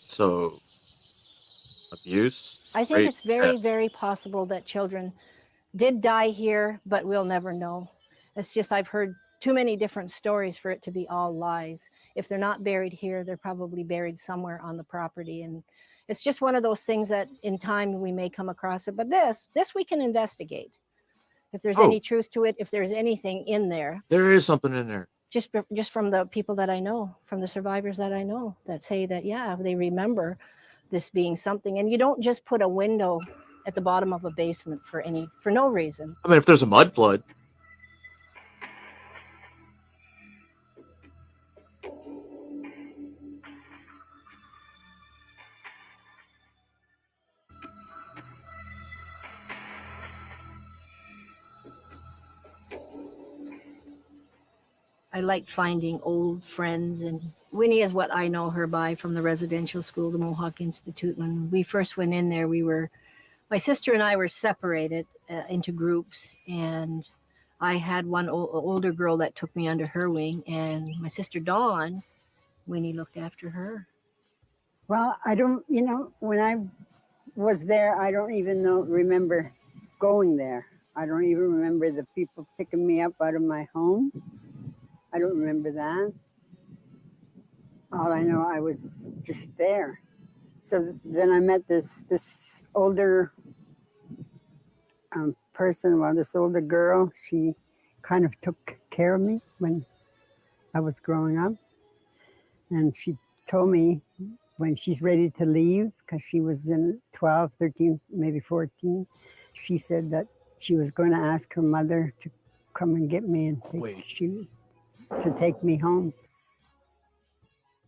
So, abuse. I think it's very, very possible that children did die here, but we'll never know. It's just I've heard too many different stories for it to be all lies. If they're not buried here, they're probably buried somewhere on the property. And it's just one of those things that in time we may come across it. But this we can investigate. If there's any truth to it, if there's anything in there. There is something in there. Just from the people that I know, from the survivors that I know, that say that, yeah, they remember this being something. And you don't just put a window at the bottom of a basement for no reason. I mean, if there's a mud flood. I like finding old friends, and Winnie is what I know her by from the residential school, the Mohawk Institute. When we first went in there, my sister and I were separated into groups, and I had one older girl that took me under her wing, and my sister Dawn, Winnie looked after her. Well, I don't, when I was there, I don't even remember going there. I don't even remember the people picking me up out of my home. I don't remember that. All I know, I was just there. So then I met this older person, this older girl. She kind of took care of me when I was growing up. And she told me when she's ready to leave, because she was in 12, 13, maybe 14, she said that she was going to ask her mother to come and get me and to take me home.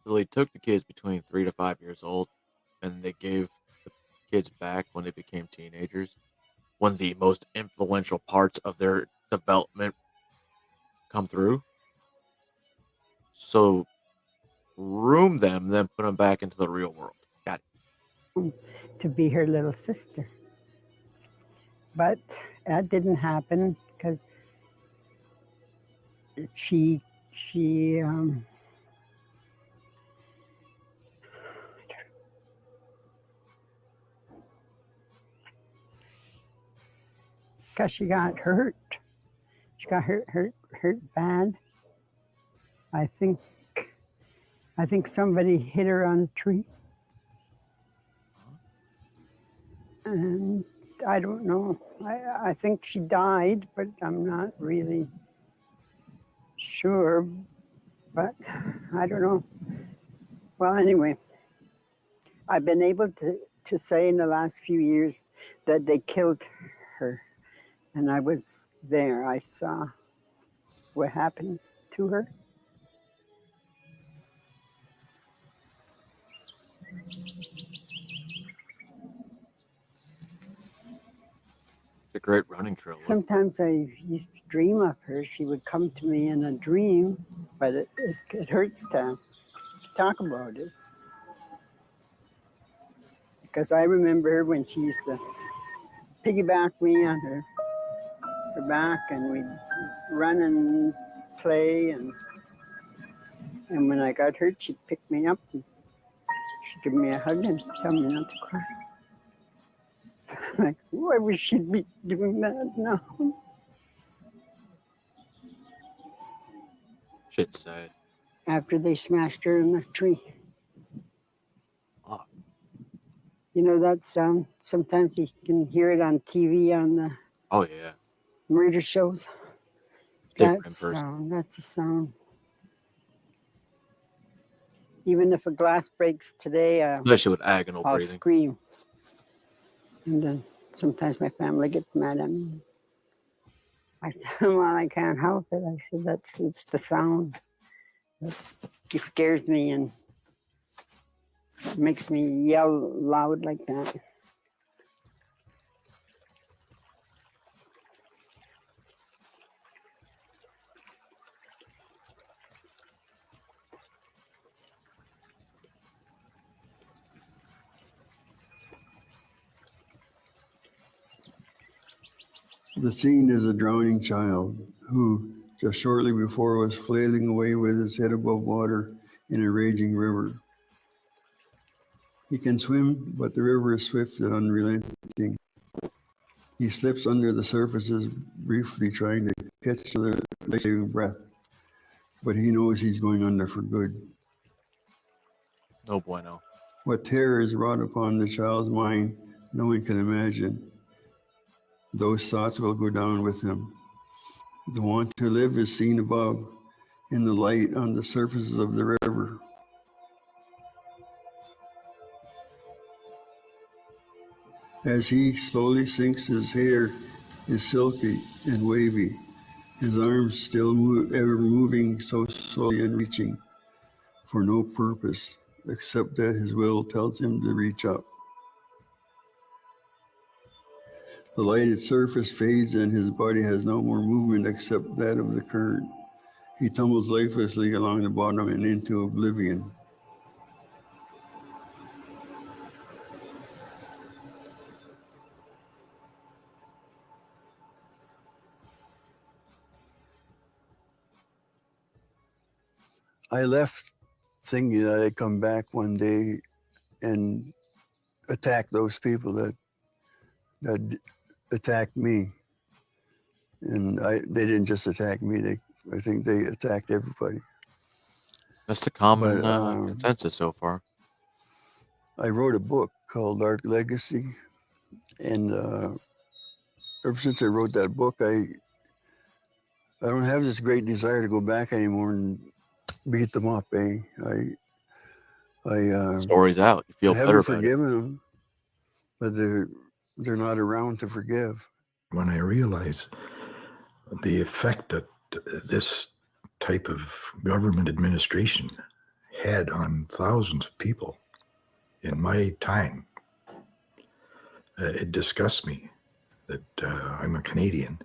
So they took the kids between 3 to 5 years old, and they gave the kids back when they became teenagers, when the most influential parts of their development come through. So groom them, then put them back into the real world. Got it. To be her little sister. But that didn't happen because she because she got hurt. She got hurt bad. I think somebody hit her on a tree. And I don't know. I think she died, but I'm not really sure. But I don't know. Well, anyway, I've been able to say in the last few years that they killed her. And I was there. I saw what happened to her. It's a great running trail. Sometimes I used to dream of her. She would come to me in a dream, but it hurts to talk about it. Because I remember her when she used to piggyback me on her back, and we'd run and play, and when I got hurt, she'd pick me up and she'd give me a hug and tell me not to cry. Like, why would she be doing that now? Shit's sad. After they smashed her in the tree. Oh. That sound, sometimes you can hear it on TV on the murder shows. That sound, that's a sound. Even if a glass breaks today, especially with agonal I'll breathing. Scream. And then sometimes my family gets mad at me. I said, well, I can't help it. I said, it's the sound. It scares me and makes me yell loud like that. The scene is a drowning child who, just shortly before, was flailing away with his head above water in a raging river. He can swim, but the river is swift and unrelenting. He slips under the surfaces, briefly trying to catch the saving breath, but he knows he's going under for good. No bueno. What terror is wrought upon the child's mind, no one can imagine. Those thoughts will go down with him. The want to live is seen above, in the light on the surfaces of the river. As he slowly sinks, his hair is silky and wavy, his arms still ever moving so slowly and reaching for no purpose except that his will tells him to reach up. The lighted surface fades and his body has no more movement except that of the current. He tumbles lifelessly along the bottom and into oblivion. I left thinking that I'd come back one day and attack those people that attacked me. And they didn't just attack me, I think they attacked everybody. That's the common consensus so far. I wrote a book called Dark Legacy, and ever since I wrote that book, I don't have this great desire to go back anymore and beat them up. Story's out. You feel I better haven't about forgiven them, but they're not around to forgive. When I realize the effect that this type of government administration had on thousands of people in my time, it disgusts me that I'm a Canadian,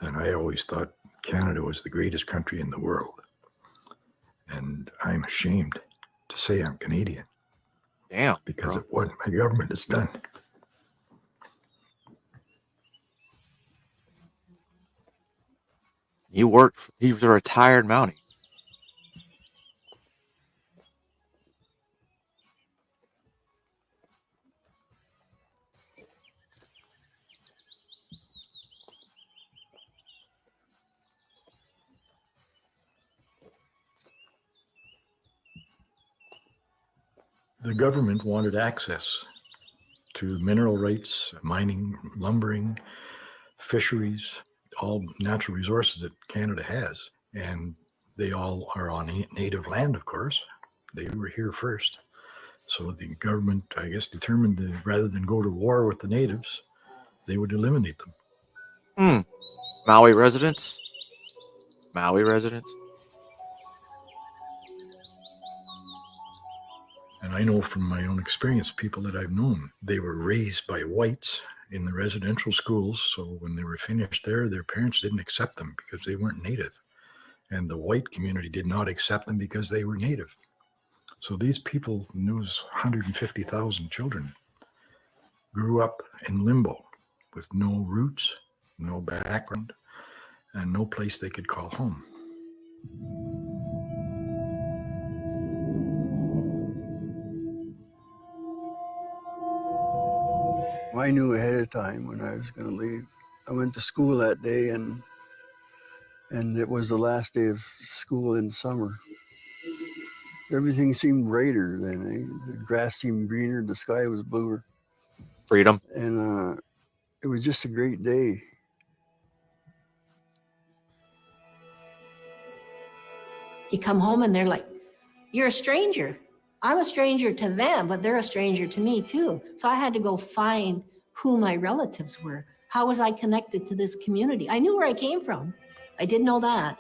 and I always thought Canada was the greatest country in the world. And I'm ashamed to say I'm Canadian. Damn. Because of what my government has done. He was a retired Mountie. The government wanted access to mineral rights, mining, lumbering, fisheries, all natural resources that Canada has. And they all are on native land, of course. They were here first. So the government, I guess, determined that rather than go to war with the natives, they would eliminate them. Maui residents? And I know from my own experience, people that I've known, they were raised by whites in the residential schools. So when they were finished there, their parents didn't accept them because they weren't native. And the white community did not accept them because they were native. So these people, those 150,000 children, grew up in limbo with no roots, no background, and no place they could call home. I knew ahead of time when I was going to leave. I went to school that day, and it was the last day of school in summer. Everything seemed brighter then. The grass seemed greener, the sky was bluer. Freedom. And it was just a great day. You come home and they're like, you're a stranger. I'm a stranger to them, but they're a stranger to me too. So I had to go find who my relatives were. How was I connected to this community? I knew where I came from. I didn't know that,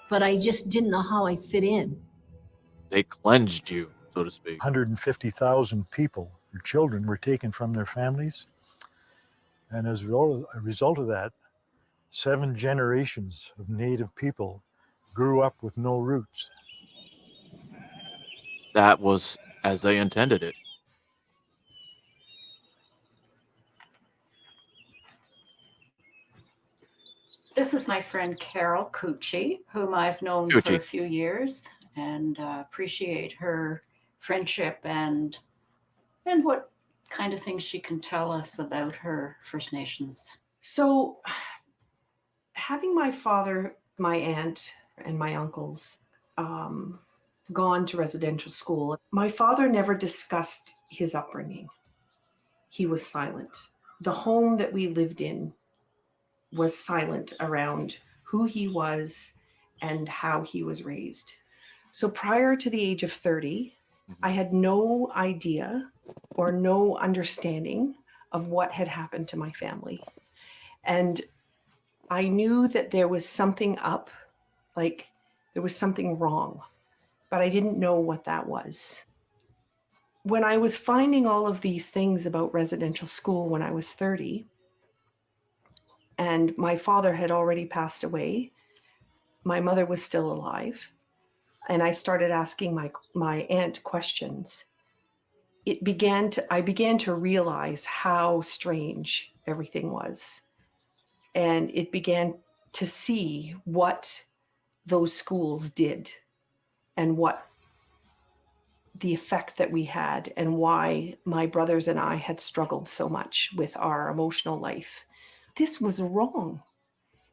but I just didn't know how I fit in. They cleansed you, so to speak. 150,000 people, their children, were taken from their families. And as a result of that, 7 generations of Native people grew up with no roots. That was as they intended it. This is my friend Carol Cucci, whom I've known for a few years, and appreciate her friendship and what kind of things she can tell us about her First Nations. So, having my father, my aunt, and my uncles gone to residential school, my father never discussed his upbringing. He was silent. The home that we lived in was silent around who he was and how he was raised. So prior to the age of 30, I had no idea or no understanding of what had happened to my family. And I knew that there was something up, like there was something wrong, but I didn't know what that was. When I was finding all of these things about residential school when I was 30, and my father had already passed away, my mother was still alive, and I started asking my aunt questions. I began to realize how strange everything was. And it began to see what those schools did and what the effect that we had and why my brothers and I had struggled so much with our emotional life. This was wrong.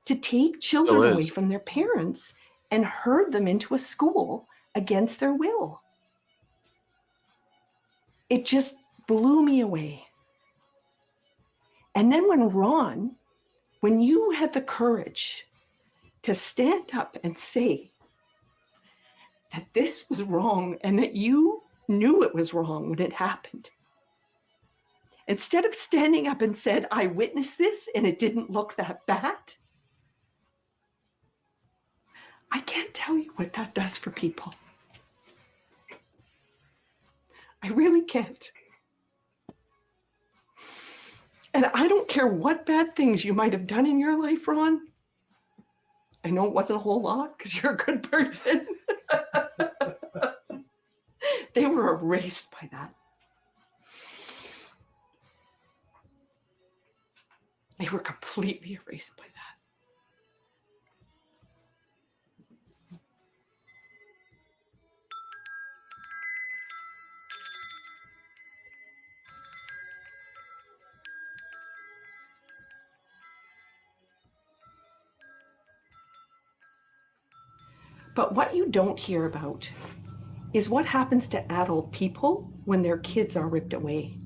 To take children away from their parents and herd them into a school against their will. It just blew me away. And then when you had the courage to stand up and say that this was wrong and that you knew it was wrong when it happened, instead of standing up and said, I witnessed this and it didn't look that bad, I can't tell you what that does for people. I really can't. And I don't care what bad things you might have done in your life, Ron. I know it wasn't a whole lot because you're a good person. They were erased by that. They were completely erased by that. But what you don't hear about is what happens to adult people when their kids are ripped away.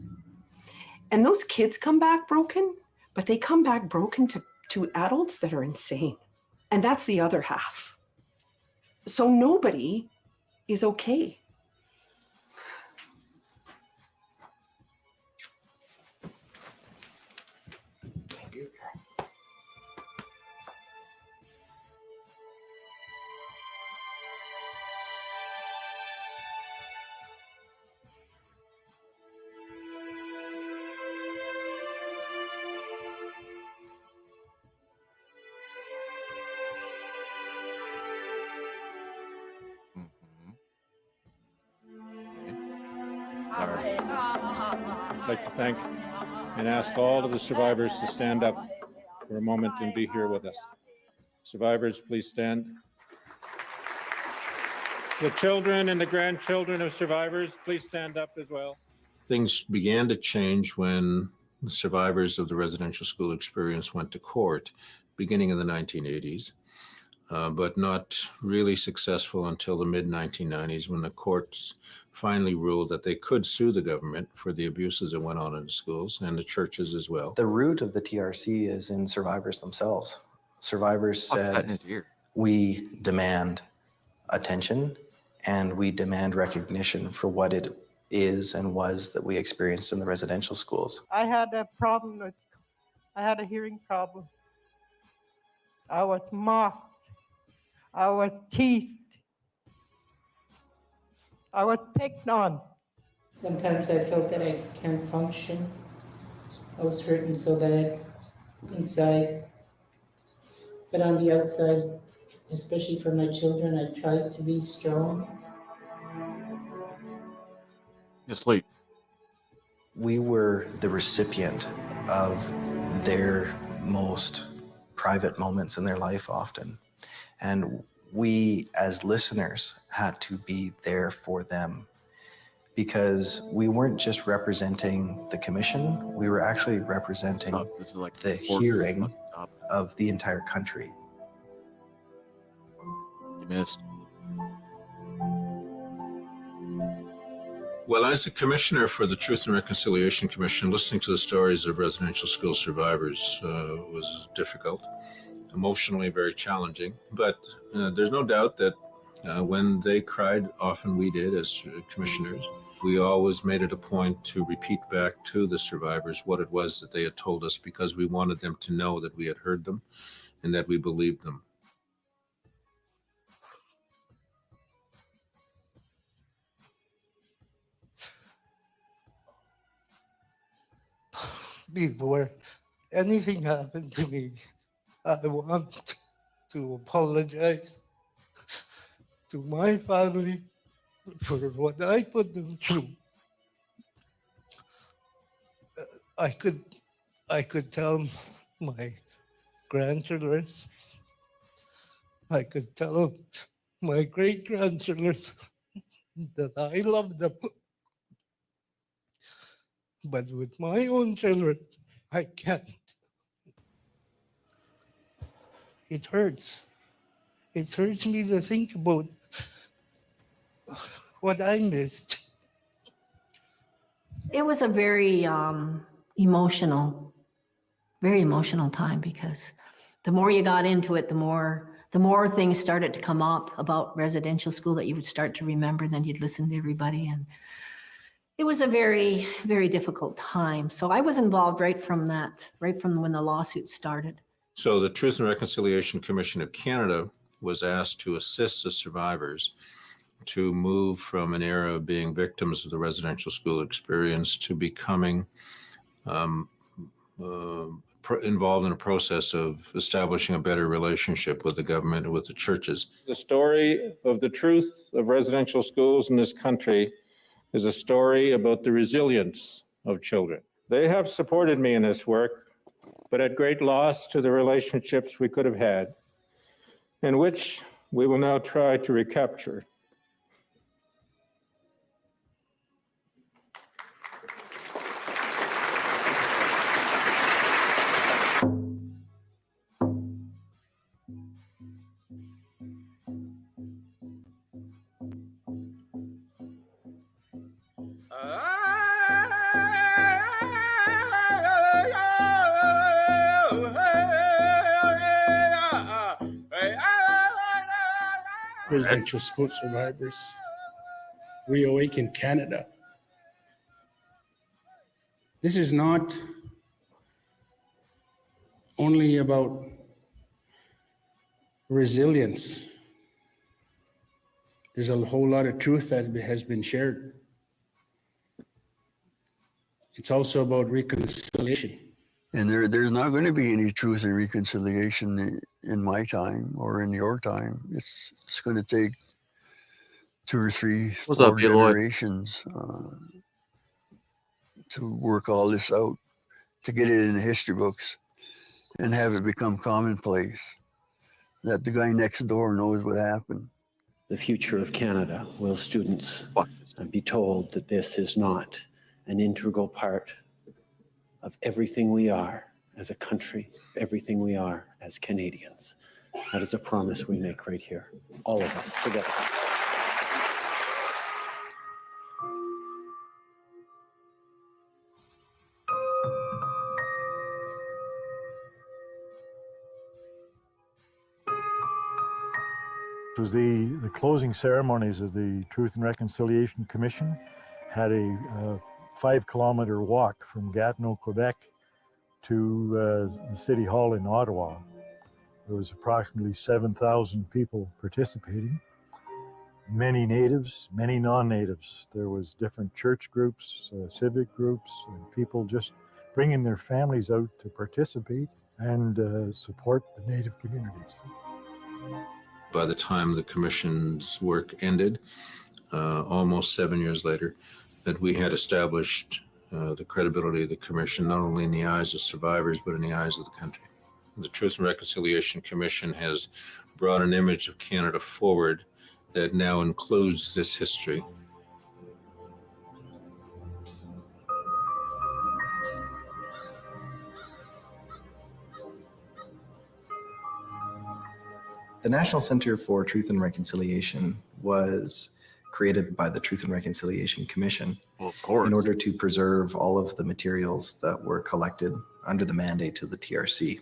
And those kids come back broken, but they come back broken to adults that are insane. And that's the other half. So nobody is okay. I'd like to thank and ask all of the survivors to stand up for a moment and be here with us. Survivors, please stand. The children and the grandchildren of survivors, please stand up as well. Things began to change when the survivors of the residential school experience went to court, beginning in the 1980s, but not really successful until the mid-1990s when the courts finally ruled that they could sue the government for the abuses that went on in the schools and the churches as well. The root of the TRC is in survivors themselves. Survivors said, we demand attention and we demand recognition for what it is and was that we experienced in the residential schools. I had a hearing problem. I was mocked. I was teased. I was picked on. Sometimes I felt that I can't function. I was hurting so bad inside. But on the outside, especially for my children, I tried to be strong. Asleep. We were the recipient of their most private moments in their life often. And we as listeners had to be there for them, because we weren't just representing the commission, we were actually representing the hearing of the entire country. You missed. Well, as the commissioner for the Truth and Reconciliation Commission, listening to the stories of residential school survivors was difficult, emotionally very challenging. But there's no doubt that when they cried, often we did as commissioners, we always made it a point to repeat back to the survivors what it was that they had told us, because we wanted them to know that we had heard them and that we believed them. Before anything happened to me, I want to apologize to my family for what I put them through. I could tell my grandchildren, I could tell my great-grandchildren that I love them. But with my own children, I can't. It hurts. It hurts me to think about what I missed. It was a very emotional time, because the more you got into it, the more things started to come up about residential school that you would start to remember. Then you'd listen to everybody, and it was a very, very difficult time. So I was involved right from when the lawsuit started. So the Truth and Reconciliation Commission of Canada was asked to assist the survivors to move from an era of being victims of the residential school experience to becoming involved in a process of establishing a better relationship with the government and with the churches. The story of the truth of residential schools in this country is a story about the resilience of children. They have supported me in this work, but at great loss to the relationships we could have had, and which we will now try to recapture. Residential school survivors, Reawaken Canada. This is not only about resilience. There's a whole lot of truth that has been shared. It's also about reconciliation. And there's not going to be any truth and reconciliation in my time or in your time. It's going to take 2 or 3, 4 generations to work all this out, to get it in the history books and have it become commonplace that the guy next door knows what happened. The future of Canada, will students be told that this is not an integral part of everything we are as a country, everything we are as Canadians. That is a promise we make right here, all of us together. It was the closing ceremonies of the Truth and Reconciliation Commission. Had a 5-kilometer walk from Gatineau, Quebec to the City Hall in Ottawa. There was approximately 7,000 people participating. Many natives, many non-natives. There was different church groups, civic groups, and people just bringing their families out to participate and support the native communities. By the time the commission's work ended, almost 7 years later, that we had established the credibility of the commission, not only in the eyes of survivors, but in the eyes of the country. the Truth and Reconciliation Commission has brought an image of Canada forward that now includes this history. The National Center for Truth and Reconciliation was created by the Truth and Reconciliation Commission in order to preserve all of the materials that were collected under the mandate of the TRC.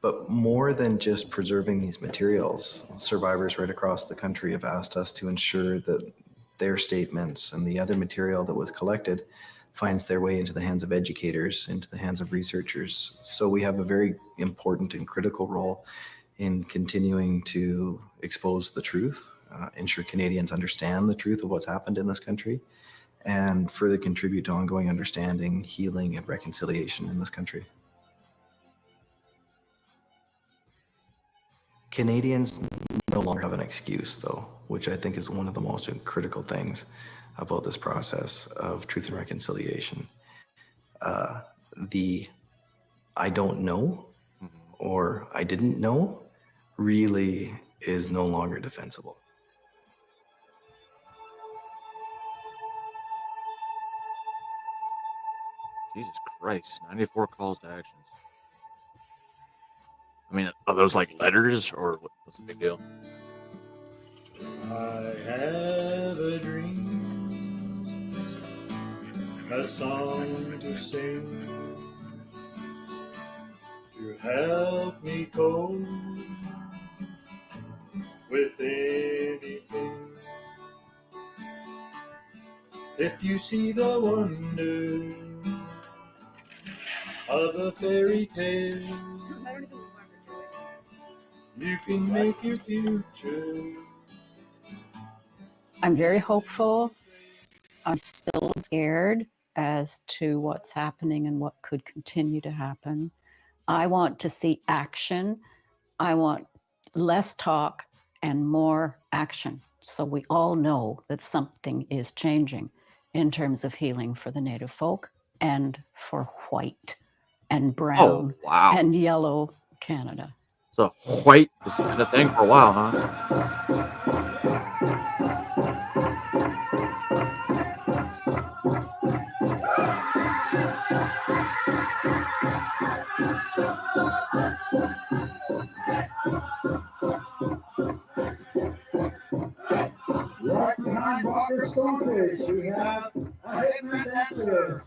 But more than just preserving these materials, survivors right across the country have asked us to ensure that their statements and the other material that was collected finds their way into the hands of educators, into the hands of researchers. So we have a very important and critical role in continuing to expose the truth, ensure Canadians understand the truth of what's happened in this country, and further contribute to ongoing understanding, healing, and reconciliation in this country. Canadians no longer have an excuse, though, which I think is one of the most critical things about this process of truth and reconciliation. The I don't know or I didn't know really is no longer defensible. Jesus Christ, 94 calls to actions. I mean, are those like letters or what's the big deal? I have a dream, a song to sing, to help me cope with anything. If you see the wonder of a fairy tale, you can make your future. I'm very hopeful. I'm still scared as to what's happening and what could continue to happen. I want to see action. I want less talk and more action. So we all know that something is changing in terms of healing for the Native folk and for white and brown and yellow Canada. So white has been a thing for a while, huh? Right behind Walker Stonefish, we have a Hitman dancer.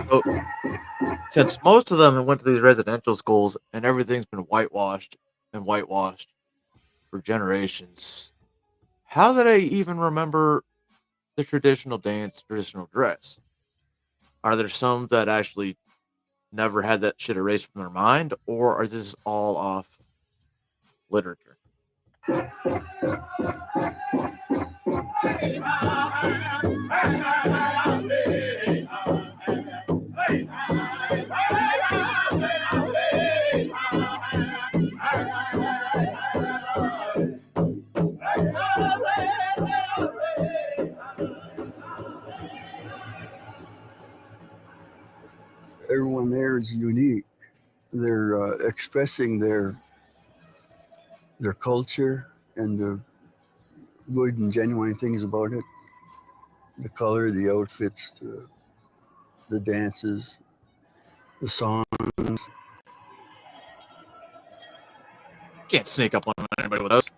So, since most of them went to these residential schools and everything's been whitewashed for generations, how do they even remember the traditional dance, traditional dress? Are there some that actually never had that shit erased from their mind, or are this all off literature? Everyone there is unique. They're expressing their culture and the good and genuine things about it. The color, the outfits, the dances, the songs. Can't sneak up on anybody with those.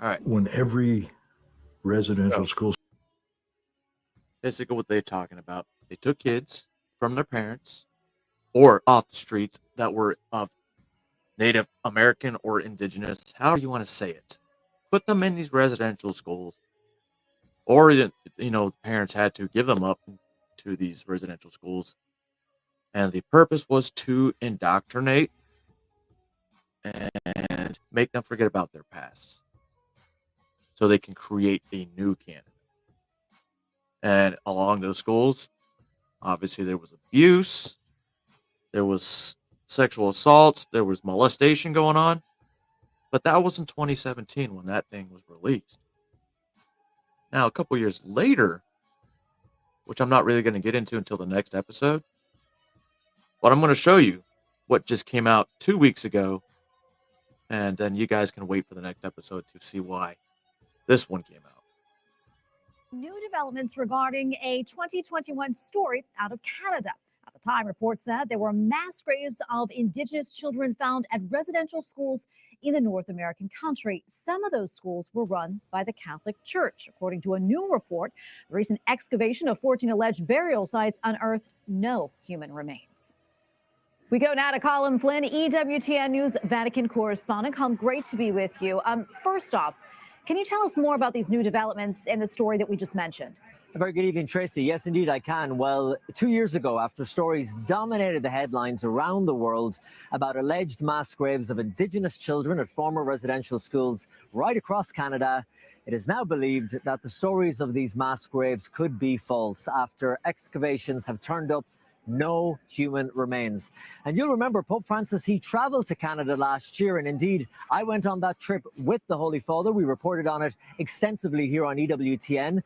All right. When every residential school. Basically, what they're talking about, they took kids from their parents or off the streets that were of Native American or Indigenous, however you want to say it, put them in these residential schools, or the parents had to give them up to these residential schools, And the purpose was to indoctrinate and make them forget about their past so they can create a new Canada. And along those schools, obviously there was abuse, there was sexual assaults, there was molestation going on. But that was in 2017 when that thing was released. Now, a couple years later, which I'm not really going to get into until the next episode, but I'm going to show you what just came out 2 weeks ago, and then you guys can wait for the next episode to see why this one came out. New developments regarding a 2021 story out of Canada. At the time, reports said there were mass graves of Indigenous children found at residential schools in the North American country. Some of those schools were run by the Catholic Church. According to a new report, the recent excavation of 14 alleged burial sites unearthed no human remains. We go now to Colin Flynn, EWTN News Vatican correspondent. Colin, great to be with you. First off, can you tell us more about these new developments in the story that we just mentioned? A very good evening, Tracy. Yes, indeed, I can. Well, 2 years ago, after stories dominated the headlines around the world about alleged mass graves of Indigenous children at former residential schools right across Canada, it is now believed that the stories of these mass graves could be false after excavations have turned up no human remains. And you'll remember Pope Francis, he traveled to Canada last year. And indeed, I went on that trip with the Holy Father. We reported on it extensively here on EWTN.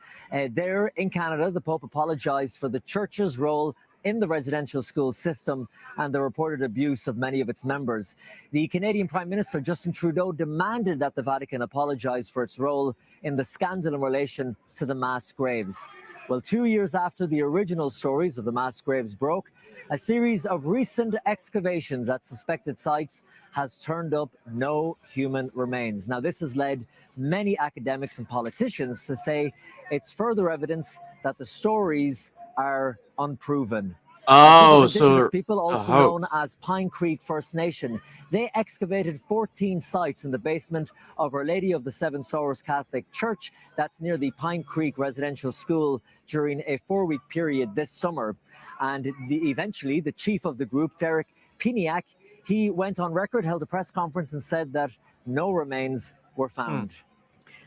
There in Canada, the Pope apologized for the Church's role in the residential school system and the reported abuse of many of its members. The Canadian Prime Minister, Justin Trudeau, demanded that the Vatican apologize for its role in the scandal in relation to the mass graves. Well, 2 years after the original stories of the mass graves broke, a series of recent excavations at suspected sites has turned up no human remains. Now, this has led many academics and politicians to say it's further evidence that the stories are unproven. Oh, Indigenous so people, also known as Pine Creek First Nation, they excavated 14 sites in the basement of Our Lady of the Seven Sorrows Catholic Church. That's near the Pine Creek Residential School during a 4-week period this summer. And eventually, the chief of the group, Derek Piniak, he went on record, held a press conference and said that no remains were found.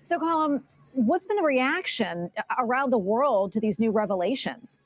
So, Colin, what's been the reaction around the world to these new revelations?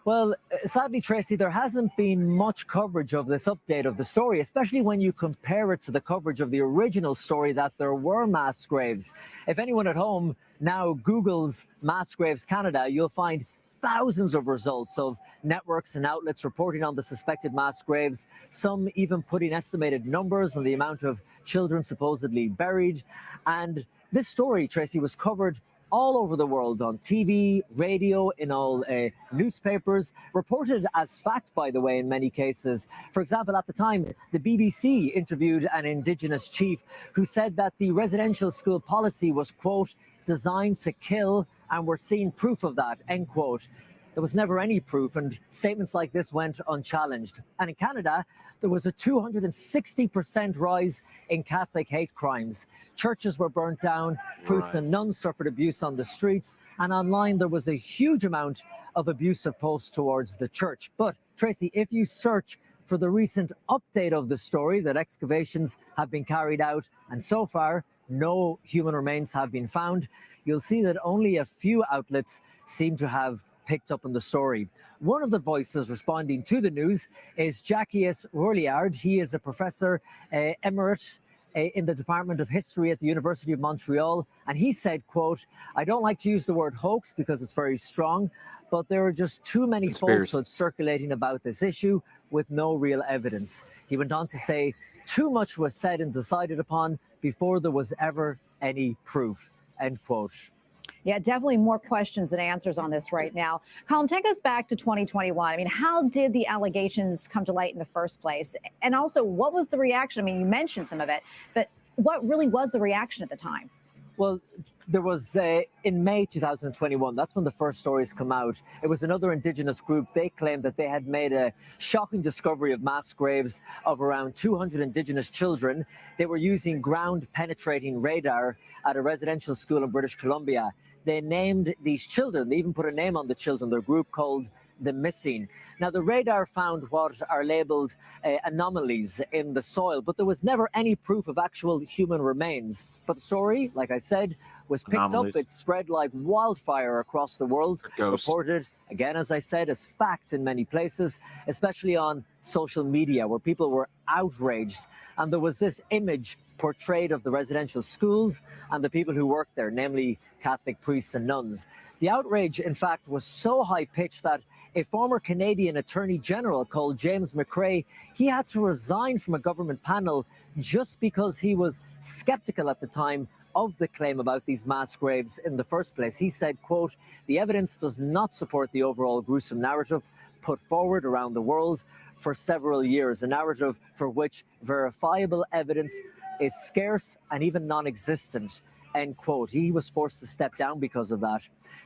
Well, sadly, Tracy, there hasn't been much coverage of this update of the story, especially when you compare it to the coverage of the original story that there were mass graves. If anyone at home now Googles Mass Graves Canada, you'll find thousands of results of networks and outlets reporting on the suspected mass graves, some even putting estimated numbers on the amount of children supposedly buried. And this story, Tracy, was covered all over the world on TV, radio, in all newspapers, reported as fact, by the way, in many cases. For example, at the time, the BBC interviewed an Indigenous chief who said that the residential school policy was, quote, designed to kill, and we're seeing proof of that, end quote. There was never any proof, and statements like this went unchallenged. And in Canada, there was a 260% rise in Catholic hate crimes. Churches were burnt down, priests and nuns suffered abuse on the streets, and online there was a huge amount of abusive posts towards the church. But, Tracy, if you search for the recent update of the story, that excavations have been carried out, and so far, no human remains have been found, you'll see that only a few outlets seem to have picked up on the story. One of the voices responding to the news is Jacques Rouliard. He is a professor emerite in the Department of History at the University of Montreal. And he said, quote, I don't like to use the word hoax because it's very strong, but there are just too many falsehoods circulating about this issue with no real evidence. He went on to say, too much was said and decided upon before there was ever any proof, end quote. Yeah, definitely more questions than answers on this right now. Colin, take us back to 2021. I mean, how did the allegations come to light in the first place? And also, what was the reaction? I mean, you mentioned some of it, but what really was the reaction at the time? Well, there was in May 2021, that's when the first stories come out. It was another Indigenous group. They claimed that they had made a shocking discovery of mass graves of around 200 Indigenous children. They were using ground-penetrating radar at a residential school in British Columbia. They named these children, they even put a name on the children, their group called the missing. Now, the radar found what are labeled anomalies in the soil, but there was never any proof of actual human remains. But the story, like I said, was picked up. It spread like wildfire across the world, reported, again, as I said, as fact in many places, especially on social media, where people were outraged. And there was this image portrayed of the residential schools and the people who worked there, namely Catholic priests and nuns. The outrage, in fact, was so high-pitched that a former Canadian Attorney General called James McRae, he had to resign from a government panel just because he was skeptical at the time of the claim about these mass graves in the first place. He said, quote, "The evidence does not support the overall gruesome narrative put forward around the world for several years, a narrative for which verifiable evidence is scarce and even non-existent," end quote. He was forced to step down because of that.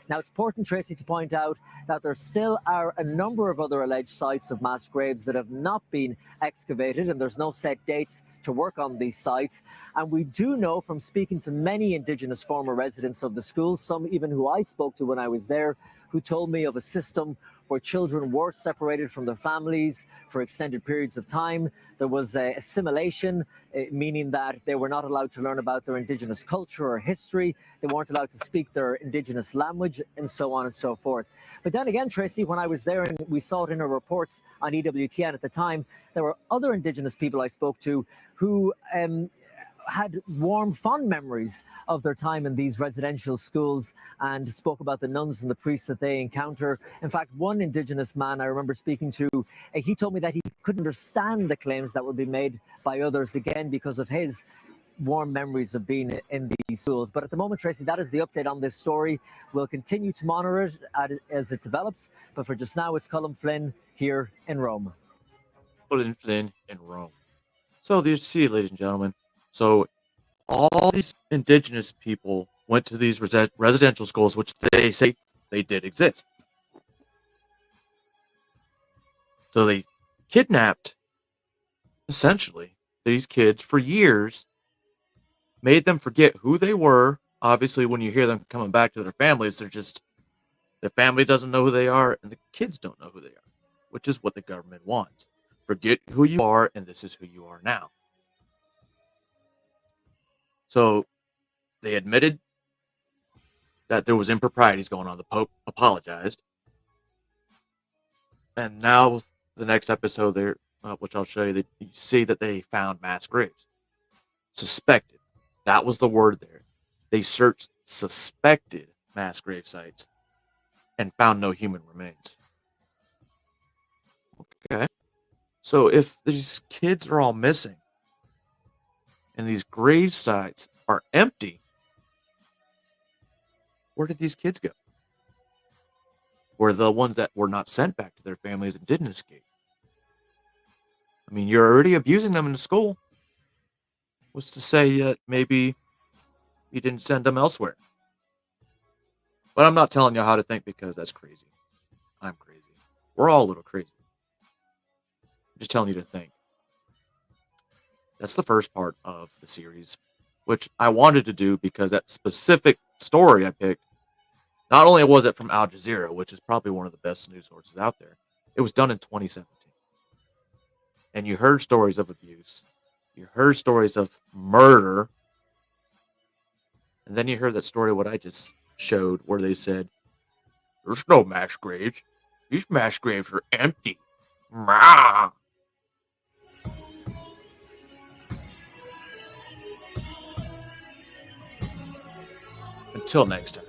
Now, it's important, Tracy, to point out that there still are a number of other alleged sites of mass graves that have not been excavated, and there's no set dates to work on these sites. And we do know from speaking to many Indigenous former residents of the school, some even who I spoke to when I was there, who told me of a system where children were separated from their families for extended periods of time. There was assimilation, meaning that they were not allowed to learn about their Indigenous culture or history. They weren't allowed to speak their Indigenous language, and so on and so forth. But then again, Tracy, when I was there and we saw it in our reports on EWTN at the time, there were other Indigenous people I spoke to who had warm, fond memories of their time in these residential schools and spoke about the nuns and the priests that they encounter. In fact, one Indigenous man I remember speaking to, he told me that he couldn't understand the claims that were being made by others, again, because of his warm memories of being in these schools. But at the moment, Tracy, that is the update on this story. We'll continue to monitor it as it develops. But for just now, it's Colin Flynn here in Rome. Colin Flynn in Rome. So you see, ladies and gentlemen, so all these Indigenous people went to these residential schools, which they say they did exist. So they kidnapped, essentially, these kids for years, made them forget who they were. Obviously, when you hear them coming back to their families, their family doesn't know who they are, and the kids don't know who they are, which is what the government wants. Forget who you are, and this is who you are now. So they admitted that there was improprieties going on. The Pope apologized. And now the next episode there, which I'll show you, that you see that they found mass graves. Suspected. That was the word there. They searched suspected mass grave sites and found no human remains. Okay. So if these kids are all missing and these grave sites are empty, where did these kids go? Were the ones that were not sent back to their families and didn't escape? I mean, you're already abusing them in the school. What's to say that maybe you didn't send them elsewhere? But I'm not telling you how to think because that's crazy. I'm crazy. We're all a little crazy. I'm just telling you to think. That's the first part of the series, which I wanted to do because that specific story I picked, not only was it from Al Jazeera, which is probably one of the best news sources out there, it was done in 2017. And you heard stories of abuse. You heard stories of murder. And then you heard that story, what I just showed, where they said, there's no mass graves. These mass graves are empty. Rah! Until next time.